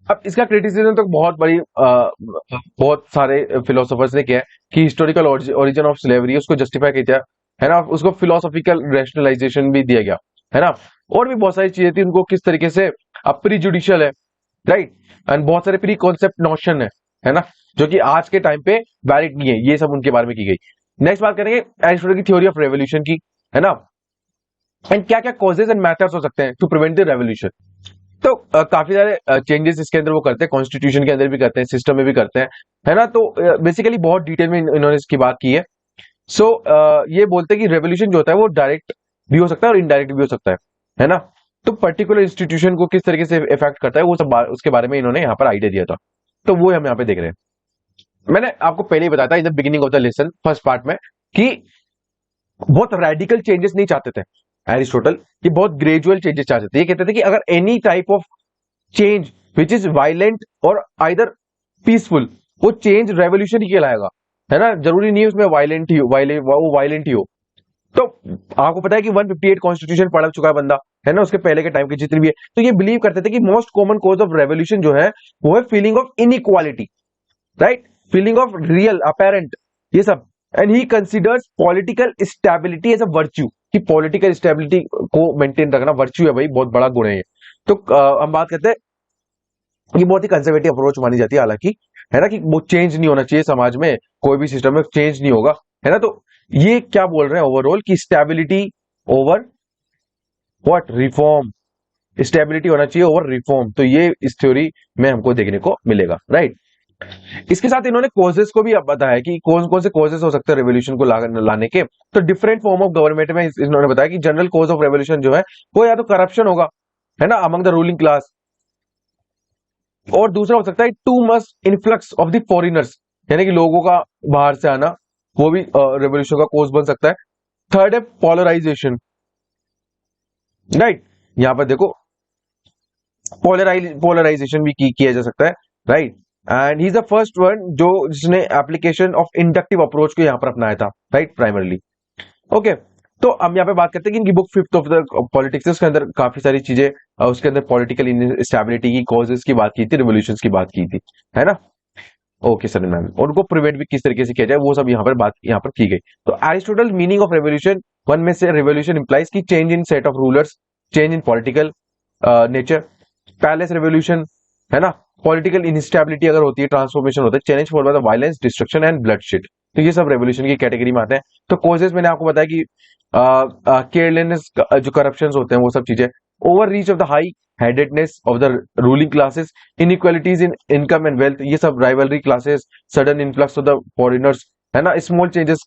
अब इसका क्रिटिसिज्म तो बहुत बड़ी बहुत सारे फिलोसोफर्स ने किया है कि हिस्टोरिकल ओरिजिन ऑफ स्लेवरी उसको जस्टिफाई किया, है ना। उसको फिलोसॉफिकल रैशनलाइजेशन भी दिया गया, है ना। और भी बहुत सारी चीजें थी, उनको किस तरीके से प्रीजुडिशियल है, राइट, एंड बहुत सारे प्री कॉन्सेप्ट नोशन है ना, जो कि आज के टाइम पे वैलिड नहीं है। ये सब उनके बारे में की गई। नेक्स्ट बात करेंगे एरिस्टोटल की थ्योरी ऑफ रेवोल्यूशन की, है ना, एंड क्या क्या कॉजेज एंड मेथड्स हो सकते हैं टू प्रिवेंट द रेवोल्यूशन। तो काफी सारे चेंजेस इसके अंदर वो करते हैं, कॉन्स्टिट्यूशन के अंदर भी करते हैं, सिस्टम में भी करते हैं, है ना। तो बेसिकली बहुत डिटेल में इन्होंने इसकी बात की है। सो ये बोलते हैं कि रेवोल्यूशन जो होता है वो डायरेक्ट भी हो सकता है और इनडायरेक्ट भी हो सकता है ना। तो पर्टिकुलर इंस्टीट्यूशन को किस तरीके से इफेक्ट करता है वो सब उसके बारे में इन्होंने यहाँ पर आइडिया दिया था। तो वो हम यहाँ पे देख रहे हैं। मैंने आपको पहले ही बताया था in the beginning of the lesson first part में कि बहुत रेडिकल चेंजेस नहीं चाहते थे एरिस्टोटल, ये बहुत ग्रेजुअल चेंजेस चाहते थे। ये कहते थे कि अगर any type of change which is violent और आइदर पीसफुल, वो चेंज रेवोल्यूशन ही कहलाएगा, है ना। जरूरी नहीं है उसमें वायलेंट ही वो वायलेंट ही हो। तो आपको पता है कि 158 कॉन्स्टिट्यूशन पढ़ चुका है बंदा, है ना, उसके पहले के टाइम के जितने भी है। तो ये बिलीव करते थे कि most common cause of revolution जो है वो है feeling of inequality, right, feeling of real apparent, ये सब। And he considers political stability as a virtue, कि पॉलिटिकल स्टेबिलिटी को मेंटेन रखना वर्च्यू है भाई, बहुत बड़ा गुण है ये। तो हम बात करते हैं, ये बहुत ही कंजर्वेटिव अप्रोच मानी जाती है हालांकि, है ना, कि वो चेंज नहीं होना चाहिए समाज में, कोई भी सिस्टम में चेंज नहीं होगा, है ना। तो ये क्या बोल रहे हैं ओवरऑल कि stability over what, reform, stability होना चाहिए ओवर रिफॉर्म। तो ये इस थ्योरी में हमको देखने को मिलेगा, राइट। इसके साथ इन्होंने कॉजेस को भी अब बताया कि कौन कौन से कॉजेस हो सकते हैं रेवोल्यूशन को लाने के। तो डिफरेंट फॉर्म ऑफ गवर्नमेंट में इन्होंने बताया कि जनरल कॉज ऑफ रेवोल्यूशन जो है वो या तो करप्शन होगा, है ना, अमंग द रूलिंग क्लास, और दूसरा हो सकता है too much influx of the foreigners, यानी कि लोगों का बाहर से आना, वो भी रेवोल्यूशन का कॉज बन सकता है। थर्ड है पोलराइजेशन, राइट, यहां पर देखो पोलराइजेशन भी किया जा सकता है, right. And he is the first one जो जिसने एप्लीकेशन ऑफ इंडक्टिव अप्रोच को यहां पर अपनाया था, राइट, प्राइमरली। ओके, तो हम यहाँ पे बात करते हैं कि इनकी book fifth of the politics, उसके अंदर काफी सारी चीजें, उसके अंदर पॉलिटिकल इंस्टेबिलिटी की कॉजेस की बात की थी, रिवोल्यूशंस की बात की थी, है ना। ओके सर मैम, उनको प्रिवेंट भी किस तरीके से किया जाए वो सब यहाँ पर बात यहाँ पर की गई। तो Aristotle meaning of revolution, one में से रेवोल्यूशन इंप्लाइज की change in set of rulers, change in political nature, palace revolution है ना, पॉलिटिकल इनस्टेबिलिटी अगर होती है, ट्रांसफॉर्मेशन होता है, change for by the violence, destruction and bloodshed. तो ये सब रेवोल्यूशन की कैटेगरी में आते हैं। तो कॉजेस मैंने आपको बताया कि केयरलेसनेस, जो करप्शन होते हैं वो सब चीजें, over reach of the high headedness of the ruling classes, inequalities in income and wealth, ये सब rivalry classes, sudden influx of the foreigners है ना, स्मॉल चेंजेस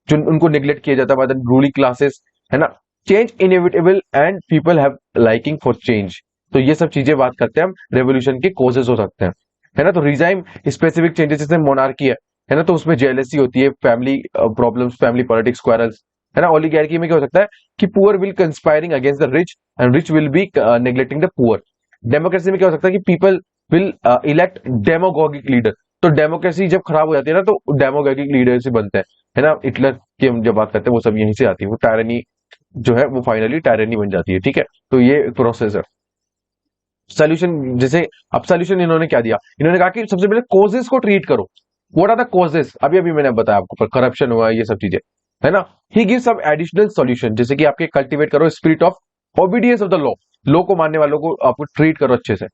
जो उनको निग्लेक्ट किया जाता है बाय द रूलिंग क्लासेस है ना, change inevitable and people have liking for change. तो ये सब चीजें बात करते हैं हम, रेवोल्यूशन के कॉजेज हो सकते हैं है ना। तो रिजाइम स्पेसिफिक चेंजेस, जैसे मोनार्की है ना, तो उसमें जेलेसी होती है, family problems, family politics, quarrels है ना। ओलिगार्की में क्या हो सकता है कि poor will conspiring against the rich and rich will be neglecting the poor. Democracy में क्या हो सकता है कि पीपल विल इलेक्ट डेमोगोगिक लीडर। तो डेमोक्रेसी जब खराब हो जाती है ना तो डेमोगोगिक लीडर से बनते हैं है ना। हिटलर की हम जब बात करते हैं वो सब यहीं से आती है, वो टायरनी जो है वो फाइनली टायरनी बन जाती है, ठीक है। तो ये प्रोसेस है। सोल्यूशन, जैसे अब सोल्यूशन इन्होंने क्या दिया, इन्होंने कहा कि सबसे पहले कॉजेस को ट्रीट करो। व्हाट आर द कॉजेस, अभी अभी मैंने बताया आपको, करप्शन हुआ, ये सब चीजें है ना। ही गिव सम एडिशनल सॉल्यूशन, जैसे कि आपके कल्टीवेट करो spirit of obedience of the law को मानने वालों को आपको ट्रीट करो अच्छे से,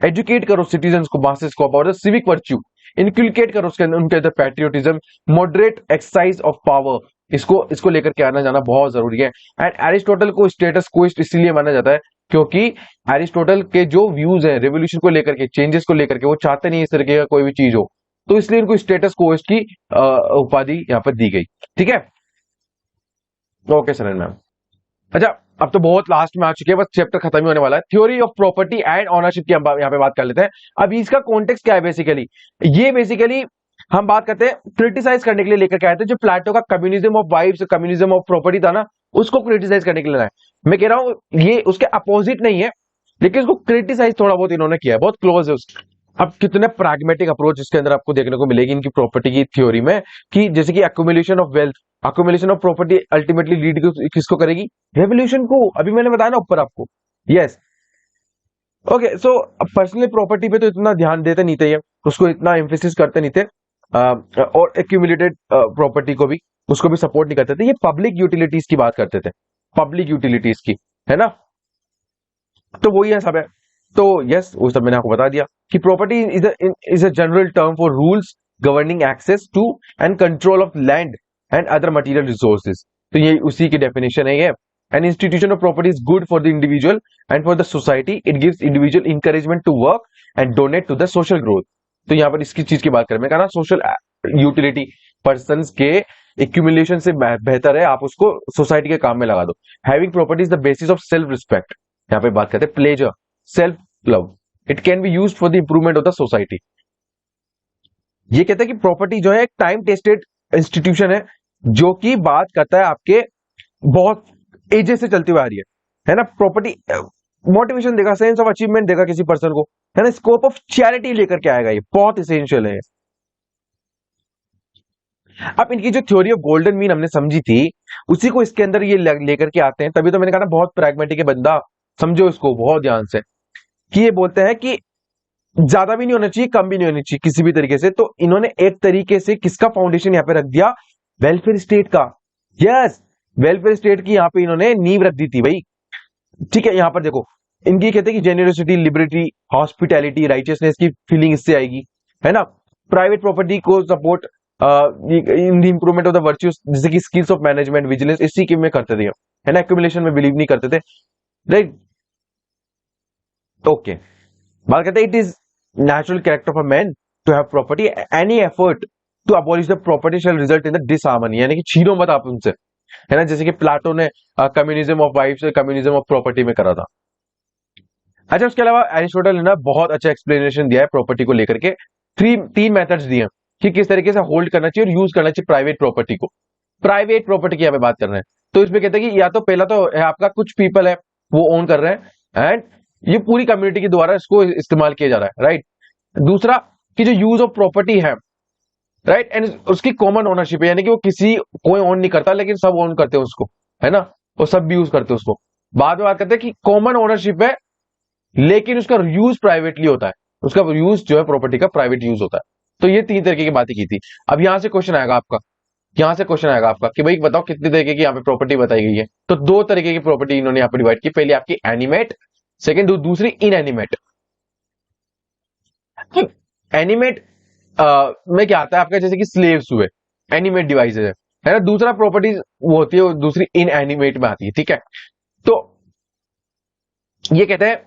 एजुकेट करो सिटीजन्स को, मासेस को अबाउट द सिविक वर्च्यू, इनक्यूलकेट करो उसके अंदर उनके अंदर patriotism, moderate exercise of power, इसको लेकर के आना जाना बहुत जरूरी है। एंड एरिस्टोटल को स्टेटस क्विस्ट इसलिए माना जाता है क्योंकि एरिस्टोटल के जो व्यूज हैं रेवोल्यूशन को लेकर के, चेंजेस को लेकर के, वो चाहते नहीं इस तरीके का कोई भी चीज हो, तो इसलिए इनको स्टेटस क्विस्ट की उपाधि यहाँ पर दी गई, ठीक है। Okay sir ma'am. अच्छा, अब तो बहुत लास्ट में आ चुके हैं, बस चैप्टर खत्म ही होने वाला है। Theory of property and ownership की हम यहाँ पे बात कर लेते हैं। अब इसका कॉन्टेक्स्ट क्या है बेसिकली, ये बेसिकली हम बात करते हैं क्रिटिसाइज करने के लिए लेकर के आए थे, जो प्लेटो का communism of wives, communism of property था ना, उसको क्रिटिसाइज करने के लिए लाए। मैं कह रहा हूं ये उसके अपोजिट नहीं है, लेकिन उसको क्रिटिसाइज थोड़ा बहुत इन्होंने किया है, बहुत क्लोज है उसके। अब कितने प्रैग्मेटिक अप्रोच इसके अंदर आपको देखने को मिलेगी इनकी प्रॉपर्टी की थ्योरी में, कि जैसे कि accumulation of wealth, accumulation of property ultimately lead किसको करेगी, रेवोल्यूशन को। अभी मैंने बताया ना ऊपर आपको, yes. Okay, so personal property पे तो इतना ध्यान देते नहीं थे, उसको इतना एम्फेसिस करते नहीं थे, और एक्यूमुलेटेड प्रॉपर्टी को भी, उसको भी सपोर्ट नहीं करते थे। ये पब्लिक यूटिलिटीज की बात करते थे, पब्लिक यूटिलिटीज की है ना। तो वही है सब है। तो यस, वो सब मैंने आपको बता दिया कि property is a general term for rules governing access to and control of land and other material resources. तो ये उसी की डेफिनेशन है ये। An institution of property is good for the individual and for the society, it gives individual encouragement to work and donate to the social growth. तो यहाँ पर इसकी चीज की बात करें, मैं कह रहा सोशल यूटिलिटी पर्सन के एक्यूमुलेशन से बेहतर है आप उसको सोसाइटी के काम में लगा दो। Having property is the basis of self respect, यहाँ पे बात करते हैं pleasure, self love, it can be used for the improvement of the society. ये कहते हैं कि प्रॉपर्टी जो है एक टाइम टेस्टेड इंस्टीट्यूशन है, जो कि बात करता है आपके बहुत एजेस से चलती हुई आ रही है ना। प्रॉपर्टी मोटिवेशन देगा, सेंस ऑफ अचीवमेंट देगा किसी पर्सन को, है ना। स्कोप ऑफ चैरिटी लेकर के आएगा, ये बहुत इसेंशियल है। अब इनकी जो थ्योरी ऑफ गोल्डन मीन हमने समझी थी, उसी को इसके अंदर ये लेकर के आते हैं। तभी तो मैंने कहा ना बहुत प्रैग्मेटिक है बंदा, समझो इसको बहुत ध्यान से, कि ये बोलते हैं कि ज्यादा भी नहीं होना चाहिए, कम भी नहीं होनी चाहिए किसी भी तरीके से। तो इन्होंने एक तरीके से किसका फाउंडेशन यहाँ पे रख दिया, वेलफेयर स्टेट का। यस, वेलफेयर स्टेट की यहाँ पे इन्होंने नींव रख दी थी भाई, ठीक है। यहाँ पर देखो, इनकी कहते हैं कि जेनरसिटी, लिबर्टी, हॉस्पिटैलिटी, राइचियसनेस की फीलिंग इससे आएगी, है ना। प्राइवेट प्रॉपर्टी को support in the improvement of the virtues, जैसे कि स्किल्स ऑफ मैनेजमेंट, विजिलेंस, इसी के में करते थे, है ना। एक्यूमुलेशन में बिलीव नहीं करते थे, राइट। ओके, बात करते हैं it is natural character of a man to have property, any effort to abolish the property shall result in the disharmony, यानी कि छीनो मत आप उनसे, है ना। जैसे कि प्लाटो ने communism of wives, communism of property में करा था। अच्छा, उसके अलावा एरिस्टोटल ने ना बहुत अच्छा एक्सप्लेनेशन दिया है प्रॉपर्टी को लेकर के, तीन मेथड्स दिए हैं कि किस तरीके से होल्ड करना चाहिए और यूज करना चाहिए प्राइवेट प्रॉपर्टी को। प्राइवेट प्रॉपर्टी की यहाँ पे बात कर रहे हैं, तो इसमें कहते हैं कि या तो पहला तो है आपका कुछ पीपल है वो ओन कर रहे हैं एंड ये पूरी कम्युनिटी के द्वारा इसको इस्तेमाल किया जा रहा है, राइट। दूसरा कि जो यूज ऑफ प्रॉपर्टी है, राइट, एंड उसकी कॉमन ओनरशिप है, यानी कि वो किसी कोई ओन नहीं करता लेकिन सब ओन करते हैं उसको, है ना, वो सब भी यूज करते हैं उसको। बाद में बात करते हैं कि कॉमन ओनरशिप है लेकिन उसका यूज प्राइवेटली होता है, उसका यूज जो है प्रॉपर्टी का प्राइवेट यूज होता है। तो ये 3 तरीके की बातें की थी। अब यहां से क्वेश्चन आएगा आपका, यहां से क्वेश्चन आएगा आपका कि भाई बताओ कितने तरीके की यहाँ पे प्रॉपर्टी बताई गई है। तो 2 तरीके की प्रॉपर्टी इन्होंने यहाँ पे डिवाइड की, पहले आपकी एनिमेट, सेकंड दूसरी इनएनिमेट। एनिमेट में क्या आता है आपका, जैसे कि स्लेव्स हुए, एनिमेट डिवाइसेज है ना। दूसरा प्रॉपर्टीज वो होती है, दूसरी इनएनिमेट में आती है, ठीक है। तो ये कहते हैं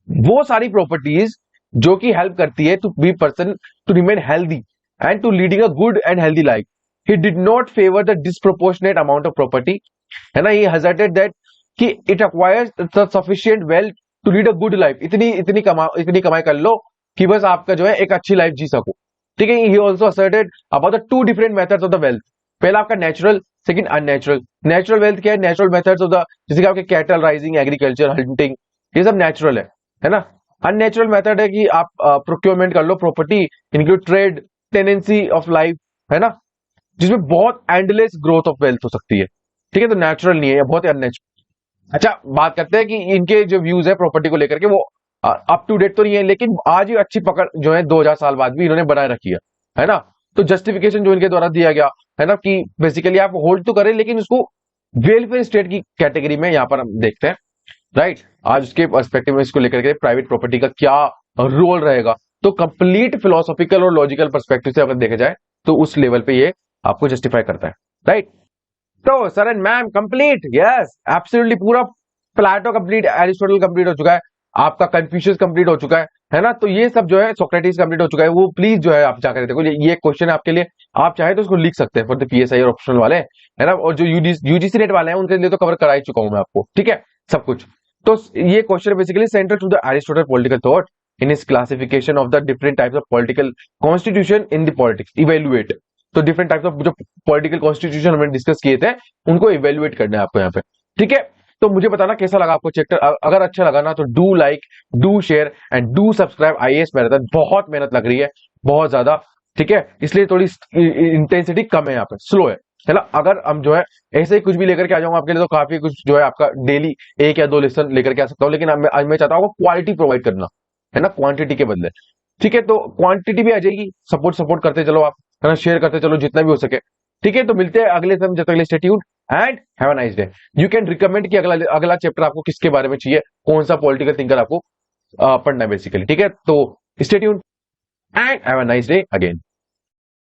वो सारी प्रॉपर्टीज जो कि हेल्प करती है to be person to remain healthy and to leading a good and healthy life. He did not favour the disproportionate amount of property, है ना। ही हजर्टेड दैट कि it acquires sufficient wealth to lead a good life. इतनी कमाई कर लो कि बस आपका जो है एक अच्छी लाइफ जी सको, ठीक है। He also asserted about the 2 different methods of the wealth. पहला आपका natural, second unnatural. Natural wealth क्या है, नेचुरल मेथड्स ऑफ द, जैसे कि आपके कैटल राइजिंग, एग्रीकल्चर, हंटिंग, ये सब नेचुरल है ना। अननेचुरल मेथड है कि आप प्रोक्योरमेंट कर लो property, include trade, tenancy of life, है ना, जिसमें बहुत एंडलेस ग्रोथ ऑफ वेल्थ हो सकती है, ठीक है। तो नेचुरल नहीं है, ये बहुत अननेचुरल। अच्छा, बात करते हैं कि इनके जो व्यूज है प्रॉपर्टी को लेकर के, वो अप टू डेट तो नहीं है, लेकिन आज ही अच्छी पकड़ जो है 2000 साल बाद भी इन्होंने बनाए रखी है ना। तो जस्टिफिकेशन जो इनके द्वारा दिया गया है ना, कि बेसिकली आप होल्ड तो करें लेकिन उसको वेलफेयर स्टेट की कैटेगरी में यहां पर हम देखते हैं, राइट। आज उसके पर्सपेक्टिव में इसको लेकर के प्राइवेट प्रॉपर्टी का क्या रोल रहेगा, तो कंप्लीट फिलोसॉफिकल और लॉजिकल पर्सपेक्टिव से अगर देखा जाए तो उस लेवल पे ये आपको जस्टिफाई करता है, राइट। तो sir and ma'am complete, yes absolutely, पूरा प्लेटो कंप्लीट, एरिस्टोटल कंप्लीट हो चुका है, आपका कंफ्यूशियस कंप्लीट हो चुका है ना। तो ये सब जो है सोक्रेटिस कंप्लीट हो चुका है। वो प्लीज जो है आप जाकर देखो, ये क्वेश्चन है आपके लिए, आप चाहे तो उसको लिख सकते हैं फॉर द पीएसआई और ऑप्शनल वाले, है ना। और जो यूजीसी नेट वाले हैं उनके लिए तो कवर करा ही चुका हूं मैं आपको, ठीक है, सब कुछ। तो ये question basically central to the Aristotle political thought in his classification of the different types of political constitution in the politics, evaluate. तो डिफरेंट टाइप्स ऑफ जो पॉलिटिकल कॉन्स्टिट्यूशन हमने डिस्कस किए थे उनको इवेल्युएट करना है आपको यहाँ पे, ठीक है। तो मुझे बताना कैसा लगा आपको चैप्टर। अगर अच्छा लगा ना तो do like, do share and do subscribe IAS marathon. बहुत मेहनत लग रही है, बहुत ज्यादा, ठीक है, इसलिए थोड़ी इंटेंसिटी कम है, यहाँ पे स्लो है ना। अगर हम जो है ऐसे ही कुछ भी लेकर के आ जाऊंगा आपके लिए तो काफी कुछ जो है आपका डेली 1 या 2 लेसन लेकर के आ सकता हूँ, लेकिन आज मैं चाहता हूँ क्वालिटी प्रोवाइड करना, है ना, क्वांटिटी के बदले, ठीक है। तो क्वांटिटी भी आ जाएगी, सपोर्ट करते चलो आप, है ना, शेयर करते चलो जितना भी हो सके, ठीक है। तो मिलते हैं अगले समय, जब तक stay tuned and have a nice day. You can recommend कि अगला चैप्टर आपको किसके बारे में चाहिए, कौन सा पॉलिटिकल थिंकर आपको पढ़ना है बेसिकली, ठीक है। तो stay tuned and have a nice day again.